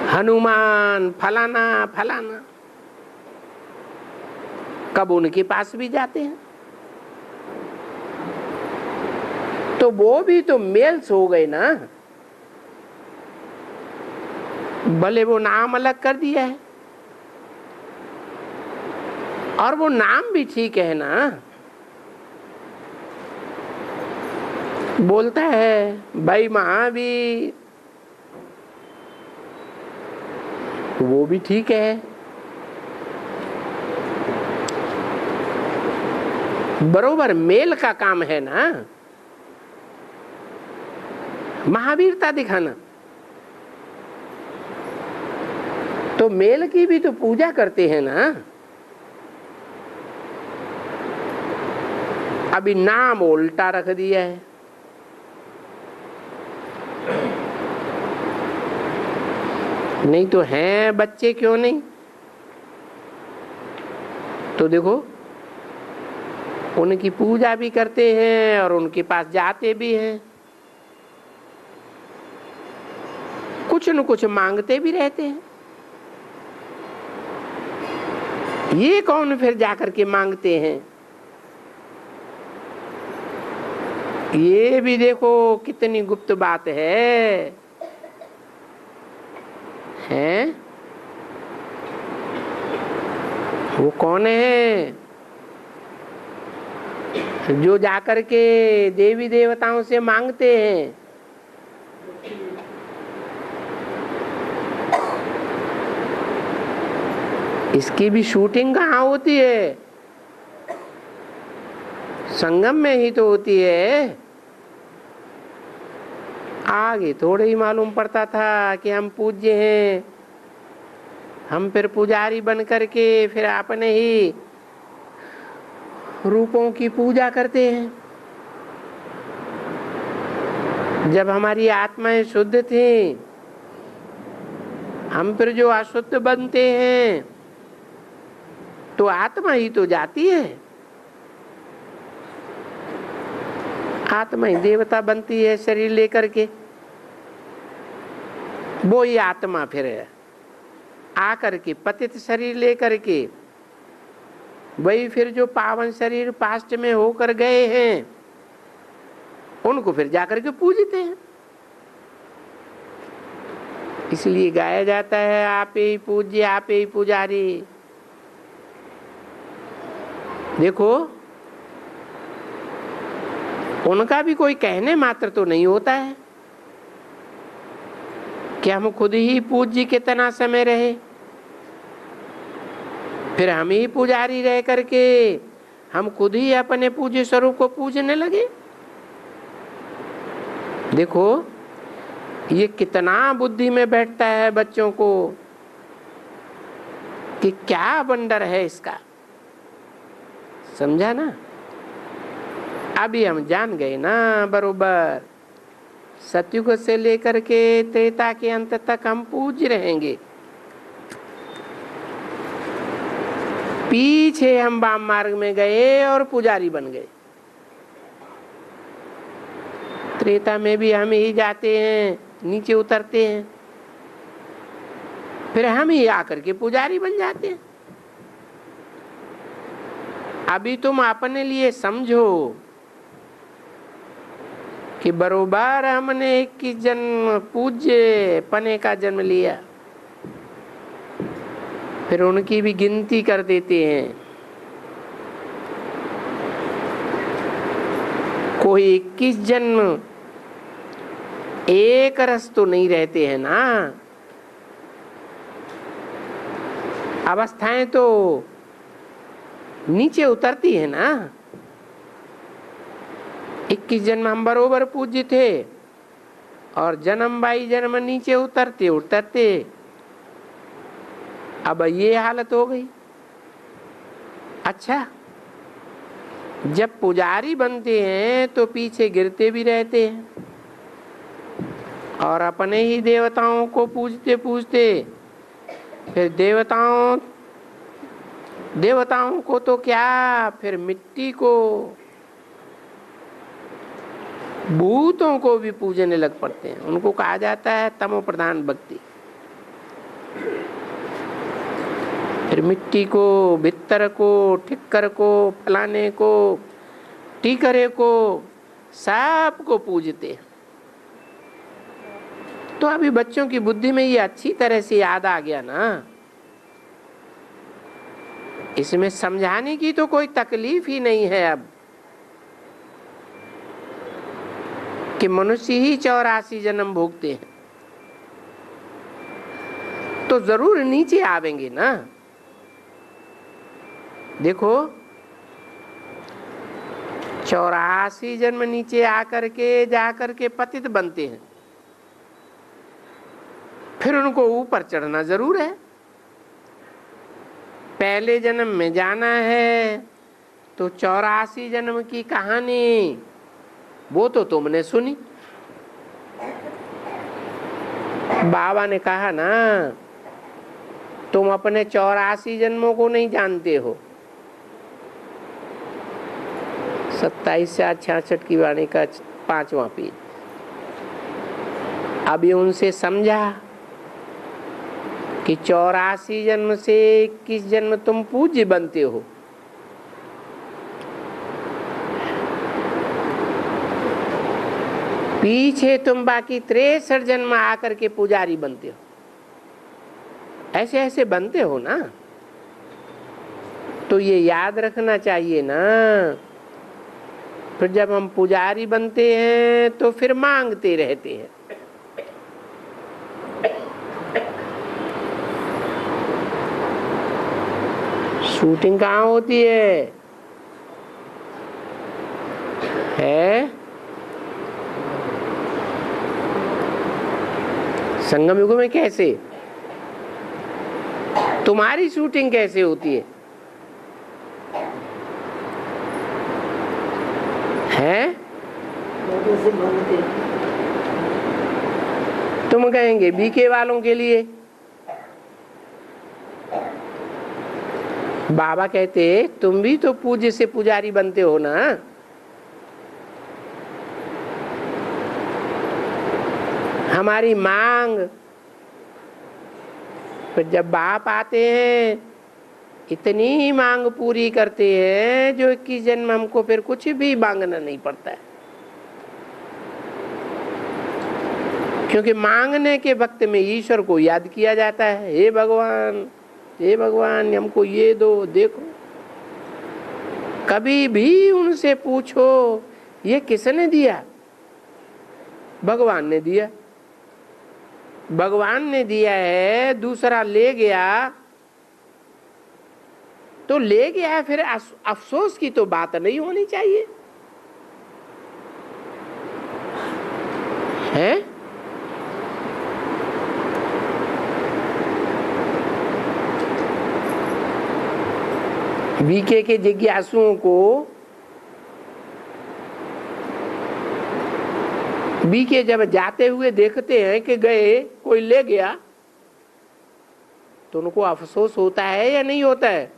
हनुमान फलाना फलाना, कब उनके पास भी जाते हैं। तो वो भी तो मेल्स हो गए ना, भले वो नाम अलग कर दिया है और वो नाम भी ठीक है ना। बोलता है भाई महावीर, वो भी ठीक है। बरोबर मेल का काम है ना, महावीरता दिखाना। तो मेल की भी तो पूजा करते हैं ना। अभी नाम उल्टा रख दिया है। नहीं तो हैं बच्चे, क्यों नहीं? तो देखो उनकी पूजा भी करते हैं और उनके पास जाते भी हैं, कुछ न कुछ मांगते भी रहते हैं। ये कौन फिर जाकर के मांगते हैं? ये भी देखो कितनी गुप्त बात है। हैं? वो कौन है जो जाकर के देवी देवताओं से मांगते हैं? इसकी भी शूटिंग कहाँ होती है? संगम में ही तो होती है। आगे थोड़े ही मालूम पड़ता था कि हम पूज्य हैं, हम फिर पुजारी बन करके फिर अपने ही रूपों की पूजा करते हैं। जब हमारी आत्माएं शुद्ध थी, हम फिर जो अशुद्ध बनते हैं तो आत्मा ही तो जाती है, आत्मा ही देवता बनती है शरीर लेकर के। वो ही आत्मा फिर आकर के पतित शरीर लेकर के वही फिर जो पावन शरीर पास्ट में होकर गए हैं उनको फिर जाकर के पूजते हैं। इसलिए गाया जाता है आप ही पूज्य आप ही पुजारी। देखो उनका भी कोई कहने मात्र तो नहीं होता है कि हम खुद ही पूज्य कितना समय रहे, फिर हम ही पुजारी रह करके हम खुद ही अपने पूज्य स्वरूप को पूजने लगे। देखो ये कितना बुद्धि में बैठता है बच्चों को कि क्या वंडर है इसका, समझा ना? अभी हम जान गए ना बरोबर, सतयुग से लेकर के त्रेता के अंत तक हम पूज्य रहेंगे। पीछे हम वाम मार्ग में गए और पुजारी बन गए। त्रेता में भी हम ही जाते हैं, नीचे उतरते हैं, फिर हम ही आकर के पुजारी बन जाते हैं। अभी तुम अपने लिए समझो कि बरोबर हमने 21 जन्म पूज्य पने का जन्म लिया, फिर उनकी भी गिनती कर देते हैं। कोई 21 जन्म एक रस तो नहीं रहते हैं ना, अवस्थाएं तो नीचे उतरती है ना। 21 जन्म हम बरोबर पूज्य थे और जन्म बाई जन्म नीचे उतरते उतरते अब ये हालत हो गई। अच्छा, जब पुजारी बनते हैं तो पीछे गिरते भी रहते हैं और अपने ही देवताओं को पूजते पूजते फिर देवताओं को तो क्या, फिर मिट्टी को, भूतों को भी पूजने लग पड़ते हैं। उनको कहा जाता है तमो प्रधान भक्ति। फिर मिट्टी को, भित्तर को, ठिक्कर को, फलाने को, टीकरे को, सब को पूजते हैं। तो अभी बच्चों की बुद्धि में ये अच्छी तरह से याद आ गया ना, इसमें समझाने की तो कोई तकलीफ ही नहीं है अब कि मनुष्य ही 84 जन्म भोगते हैं तो जरूर नीचे आवेंगे ना। देखो 84 जन्म नीचे आकर के जाकर के पतित बनते हैं, फिर उनको ऊपर चढ़ना जरूर है। पहले जन्म में जाना है तो 84 जन्म की कहानी वो तो तुमने सुनी। बाबा ने कहा ना, तुम अपने 84 जन्मों को नहीं जानते हो। 27 से 66 की वाणी का 5वां पेज। अभी उनसे समझा कि 84 जन्म से 21 जन्म तुम पूज्य बनते हो। पीछे तुम बाकी 63 जन्म आकर के पुजारी बनते हो। ऐसे ऐसे बनते हो ना, तो ये याद रखना चाहिए ना। फिर जब हम पुजारी बनते हैं तो फिर मांगते रहते हैं। शूटिंग कहाँ होती है? संगम युग में कैसे? तुम्हारी शूटिंग कैसे होती है? तुम कहेंगे बीके वालों के लिए। बाबा कहते तुम भी तो पूज्य से पुजारी बनते हो ना। हमारी मांग, फिर जब बाप आते हैं इतनी ही मांग पूरी करते हैं जो 21 जन्म हमको फिर कुछ भी मांगना नहीं पड़ता है। क्योंकि मांगने के वक्त में ईश्वर को याद किया जाता है, हे भगवान हमको ये दो। देखो, कभी भी उनसे पूछो ये किसने दिया? भगवान ने दिया। भगवान ने दिया है, दूसरा ले गया तो ले गया, फिर अफसोस की तो बात नहीं होनी चाहिए है। बीके के जिज्ञासुओं को बीके जब जाते हुए देखते हैं कि गए कोई ले गया, तो उनको अफसोस होता है या नहीं होता है?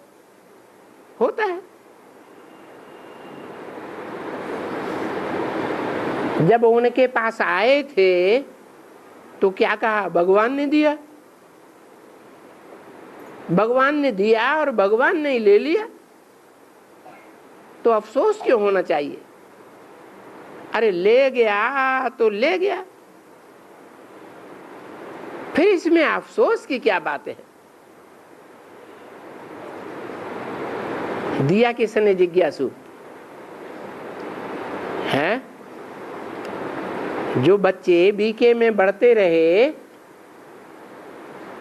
होता है। जब उनके पास आए थे तो क्या कहा? भगवान ने दिया। भगवान ने दिया और भगवान ने ले लिया, तो अफसोस क्यों होना चाहिए? अरे ले गया तो ले गया, फिर इसमें अफसोस की क्या बात है? दिया किसने? जिज्ञासु है। जो बच्चे बीके में बढ़ते रहे,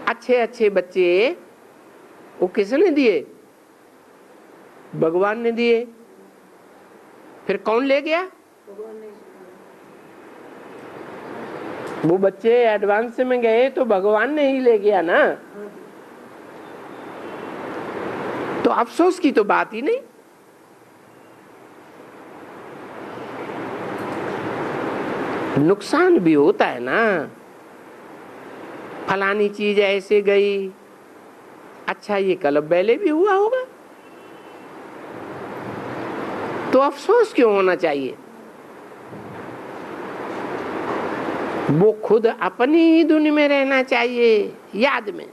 अच्छे अच्छे बच्चे, वो किसने दिए? भगवान ने दिए। फिर कौन ले गया? वो बच्चे एडवांस में गए तो भगवान ने ही ले गया ना। तो अफसोस की तो बात ही नहीं। नुकसान भी होता है ना, फलानी चीज ऐसे गई, अच्छा ये कलब पहले भी हुआ होगा, तो अफसोस क्यों होना चाहिए? वो खुद अपनी ही दुनिया में रहना चाहिए, याद में।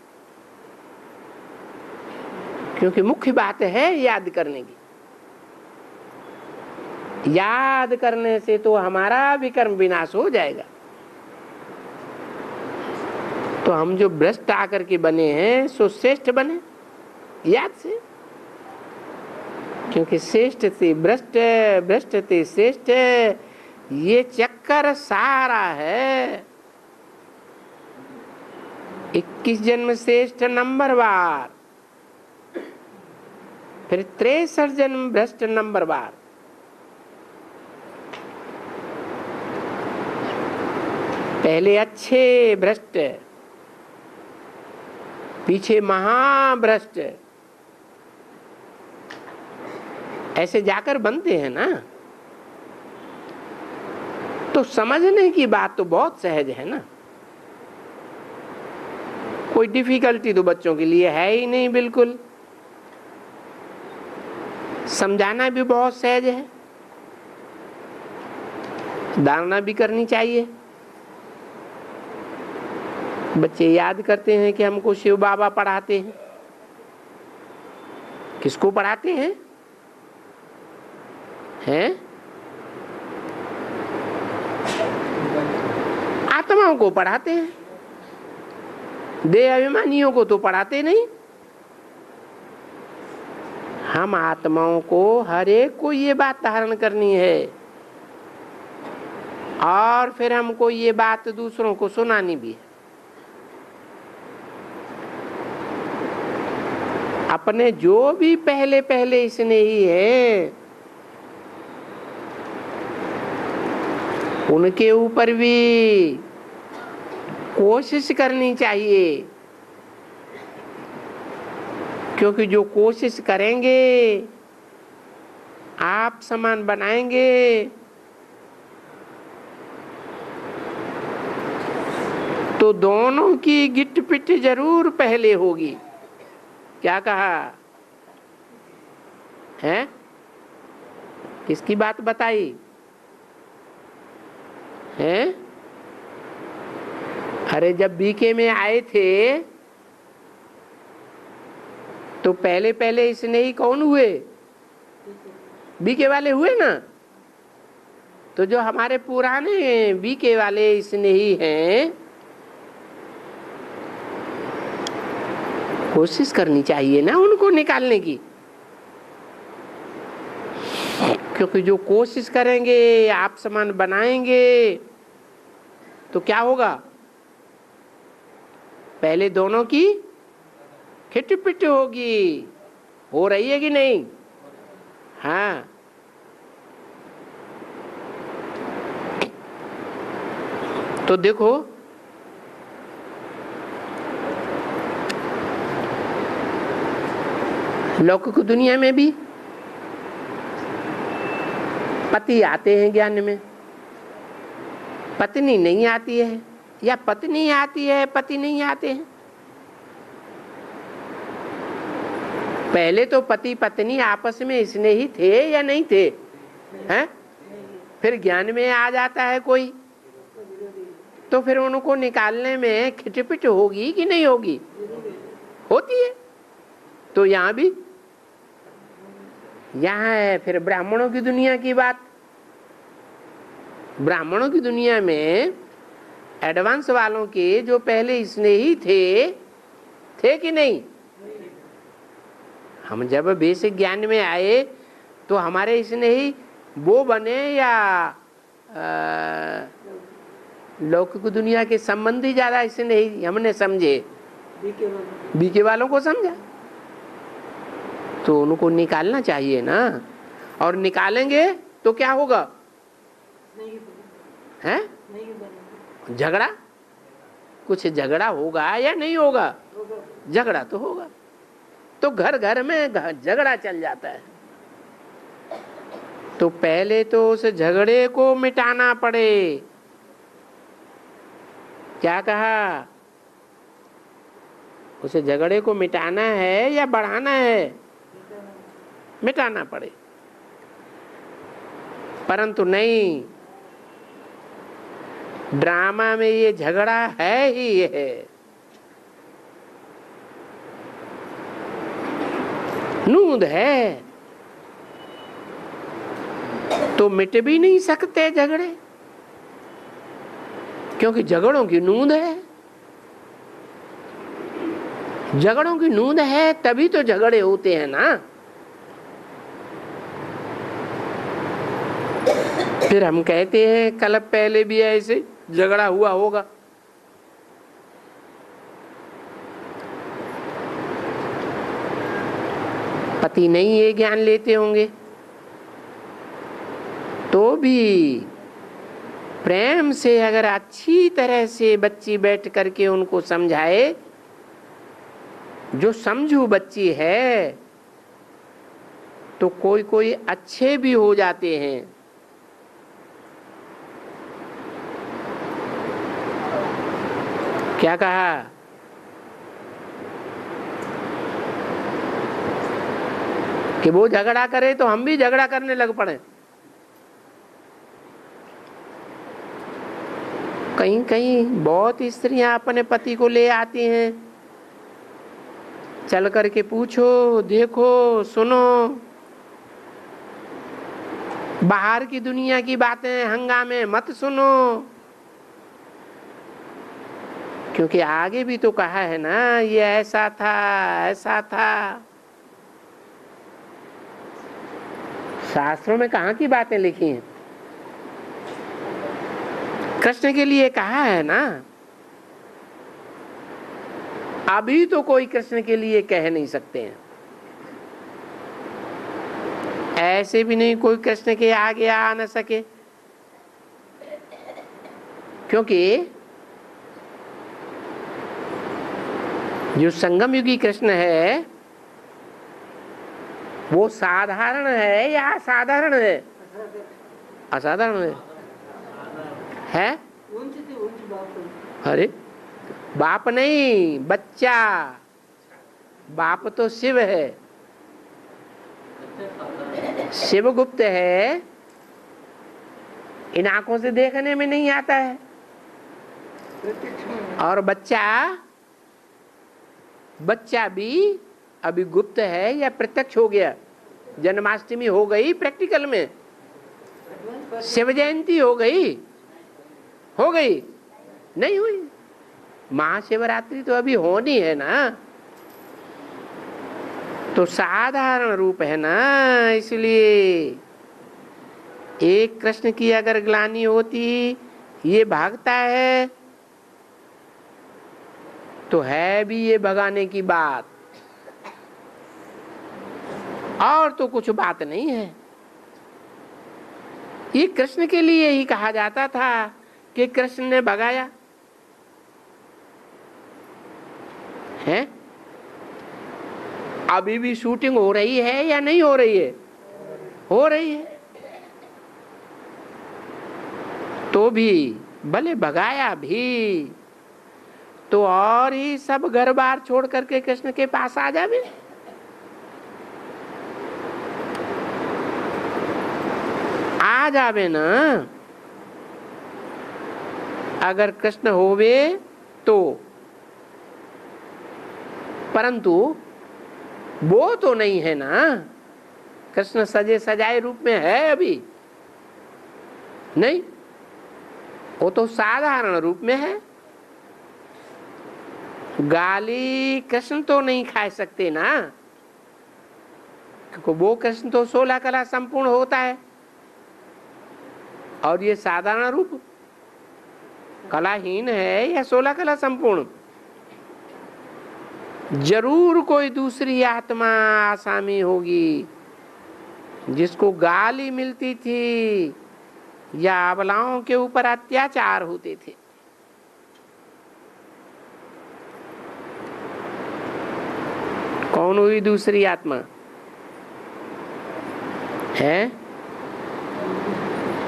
क्योंकि मुख्य बात है याद करने की। याद करने से तो हमारा विकर्म विनाश हो जाएगा। तो हम जो भ्रष्ट आकर के बने हैं सो श्रेष्ठ बने याद से। क्योंकि श्रेष्ठ से भ्रष्ट, भ्रष्ट से श्रेष्ठ, ये चक्कर सारा है। 21 जन्म श्रेष्ठ नंबरवार, फिर 63 जन्म भ्रष्ट नंबरवार। पहले अच्छे भ्रष्ट, पीछे महाभ्रष्ट, ऐसे जाकर बनते हैं ना। तो समझने की बात तो बहुत सहज है ना, कोई डिफिकल्टी तो बच्चों के लिए है ही नहीं, बिल्कुल। समझाना भी बहुत सहज है, धारणा भी करनी चाहिए। बच्चे याद करते हैं कि हमको शिव बाबा पढ़ाते हैं। किसको पढ़ाते हैं? आत्माओं को पढ़ाते हैं। देह अभिमानियों को तो पढ़ाते नहीं। हम आत्माओं को हर एक को ये बात धारण करनी है और फिर हमको ये बात दूसरों को सुनानी भी है। अपने जो भी पहले पहले स्नेही है उनके ऊपर भी कोशिश करनी चाहिए, क्योंकि जो कोशिश करेंगे आप समान बनाएंगे तो दोनों की गिट पिट जरूर पहले होगी। क्या कहा है? किसकी बात बताई है? अरे जब बीके में आए थे तो पहले पहले स्नेही कौन हुए? बीके वाले हुए ना। तो जो हमारे पुराने बीके वाले स्नेही हैं, कोशिश करनी चाहिए ना उनको निकालने की, क्योंकि जो कोशिश करेंगे आप समान बनाएंगे तो क्या होगा? पहले दोनों की खिटपिट होगी। हो रही है कि नहीं? हाँ। तो देखो लौकिक दुनिया में भी पति आते हैं ज्ञान में, पत्नी नहीं आती है, या पत्नी आती है पति नहीं आते हैं। पहले तो पति पत्नी आपस में स्नेही थे या नहीं थे? हैं? फिर ज्ञान में आ जाता है कोई तो फिर उनको निकालने में खिटपिट होगी कि नहीं होगी? होती है। तो यहाँ भी यहाँ है फिर ब्राह्मणों की दुनिया की बात। ब्राह्मणों की दुनिया में एडवांस वालों के जो पहले स्नेही थे कि नहीं? हम जब बेसिक ज्ञान में आए तो हमारे स्नेही वो बने या लौकिक दुनिया के संबंधी ज्यादा स्नेही हमने समझे? बीके वालों को समझा। तो उनको निकालना चाहिए ना, और निकालेंगे तो क्या होगा? है झगड़ा। कुछ झगड़ा होगा या नहीं होगा? झगड़ा तो होगा। तो घर घर में झगड़ा चल जाता है। तो पहले तो उस झगड़े को मिटाना पड़े। क्या कहा? उस झगड़े को मिटाना है या बढ़ाना है? मिटाना पड़े। परंतु नहीं, ड्रामा में ये झगड़ा है ही है। नूंद है तो मिट भी नहीं सकते झगड़े, क्योंकि झगड़ों की नूंद है। झगड़ों की नूंद है तभी तो झगड़े होते हैं ना। फिर हम कहते हैं कल पहले भी ऐसे झगड़ा हुआ होगा। पति नहीं ये ज्ञान लेते होंगे तो भी प्रेम से अगर अच्छी तरह से बच्ची बैठ करके उनको समझाए, जो समझू बच्ची है, तो कोई कोई अच्छे भी हो जाते हैं। क्या कहा? कि वो झगड़ा करे तो हम भी झगड़ा करने लग पड़े। कहीं कहीं बहुत स्त्रियां अपने पति को ले आती हैं, चल करके पूछो, देखो, सुनो, बाहर की दुनिया की बातें हंगामे मत सुनो। क्योंकि आगे भी तो कहा है ना, ये ऐसा था ऐसा था। शास्त्रों में कहाँ की बातें लिखी हैं? कृष्ण के लिए कहा है ना। अभी तो कोई कृष्ण के लिए कह नहीं सकते हैं, ऐसे भी नहीं कोई कृष्ण के आगे आ न सके, क्योंकि जो संगम युगी कृष्ण है वो साधारण है या असाधारण है? असाधारण है? अरे बाप नहीं, बच्चा। बाप तो शिव है, शिव गुप्त है, इन आंखों से देखने में नहीं आता है। और बच्चा भी अभी गुप्त है या प्रत्यक्ष हो गया? जन्माष्टमी हो गई प्रैक्टिकल में, शिव जयंती हो गई नहीं हुई, महाशिवरात्रि तो अभी होनी है ना। तो साधारण रूप है ना, इसलिए एक कृष्ण की अगर ग्लानि होती, ये भागता है, तो है भी ये भगाने की बात, और तो कुछ बात नहीं है। ये कृष्ण के लिए ही कहा जाता था कि कृष्ण ने भगाया है। अभी भी शूटिंग हो रही है या नहीं हो रही है? हो रही है। तो भी भले भगाया भी, तो और ही सब घर बार छोड़ करके कृष्ण के पास आ जावे। आ जावे ना, अगर कृष्ण होवे तो। परंतु वो तो नहीं है ना, कृष्ण सजे सजाए रूप में है अभी नहीं, वो तो साधारण रूप में है। गाली कृष्ण तो नहीं खा सकते ना, क्योंकि वो कृष्ण तो 16 कला संपूर्ण होता है, और ये साधारण रूप कलाहीन है या 16 कला संपूर्ण। जरूर कोई दूसरी आत्मा आसामी होगी जिसको गाली मिलती थी या अबलाओं के ऊपर अत्याचार होते थे। कौन हुई दूसरी आत्मा? है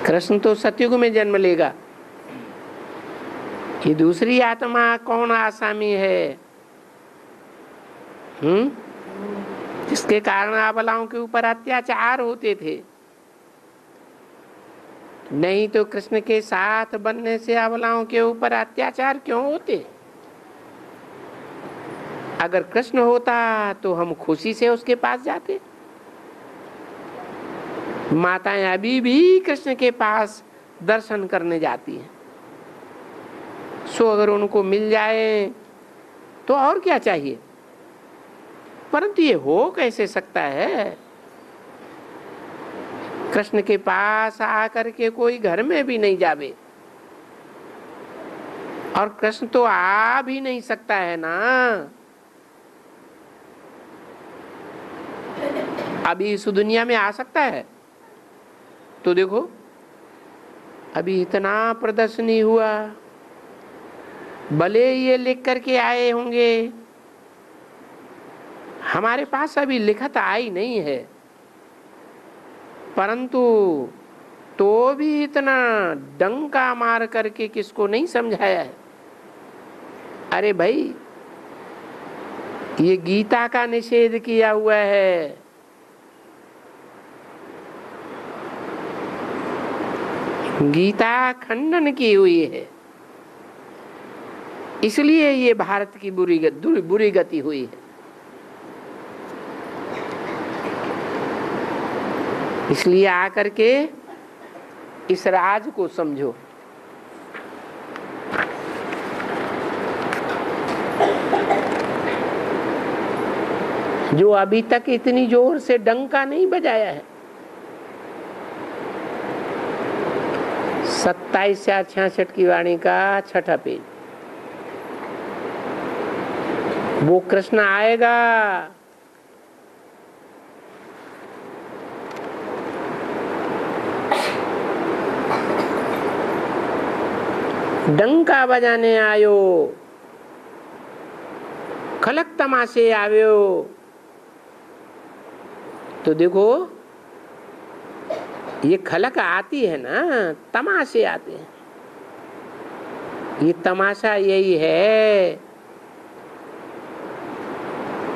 कृष्ण तो सतयुग में जन्म लेगा, ये दूसरी आत्मा कौन आसामी है? जिसके कारण अबलाओं के ऊपर अत्याचार होते थे। नहीं तो कृष्ण के साथ बनने से अबलाओं के ऊपर अत्याचार क्यों होते? अगर कृष्ण होता तो हम खुशी से उसके पास जाते। माताएं अभी भी कृष्ण के पास दर्शन करने जाती हैं, सो अगर उनको मिल जाए तो और क्या चाहिए। परंतु ये हो कैसे सकता है? कृष्ण के पास आकर के कोई घर में भी नहीं जावे, और कृष्ण तो आ भी नहीं सकता है ना। अभी इस दुनिया में आ सकता है तो देखो, अभी इतना प्रदर्शनी हुआ, भले ये लिख करके आए होंगे, हमारे पास अभी लिखत आई नहीं है, परंतु तो भी इतना डंका मार करके किसको नहीं समझाया है। अरे भाई, ये गीता का निषेध किया हुआ है, गीता खंडन की हुई है, इसलिए ये भारत की बुरी गति हुई है। इसलिए आकर के इस राज को समझो। जो अभी तक इतनी जोर से डंका नहीं बजाया है। 27/66 की वाणी का 6ठा पेज। वो कृष्ण आएगा, डंका बजाने आयो, खलक तमाशे आव्यो। तो देखो ये खलक आती है ना, तमाशे आते हैं। ये तमाशा यही है।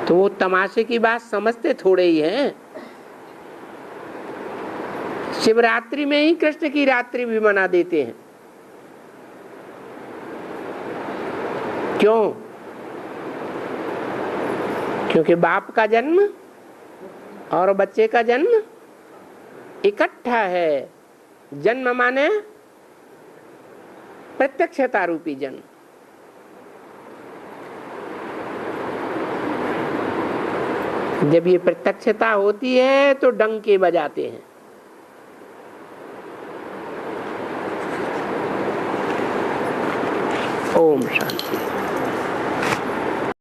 तो वो तमाशे की बात समझते थोड़े ही हैं। शिवरात्रि में ही कृष्ण की रात्रि भी मना देते हैं। क्यों? क्योंकि बाप का जन्म और बच्चे का जन्म इकट्ठा है। जन्म माने प्रत्यक्षता रूपी जन्म। जब ये प्रत्यक्षता होती है तो डंके बजाते हैं। ओम शांति।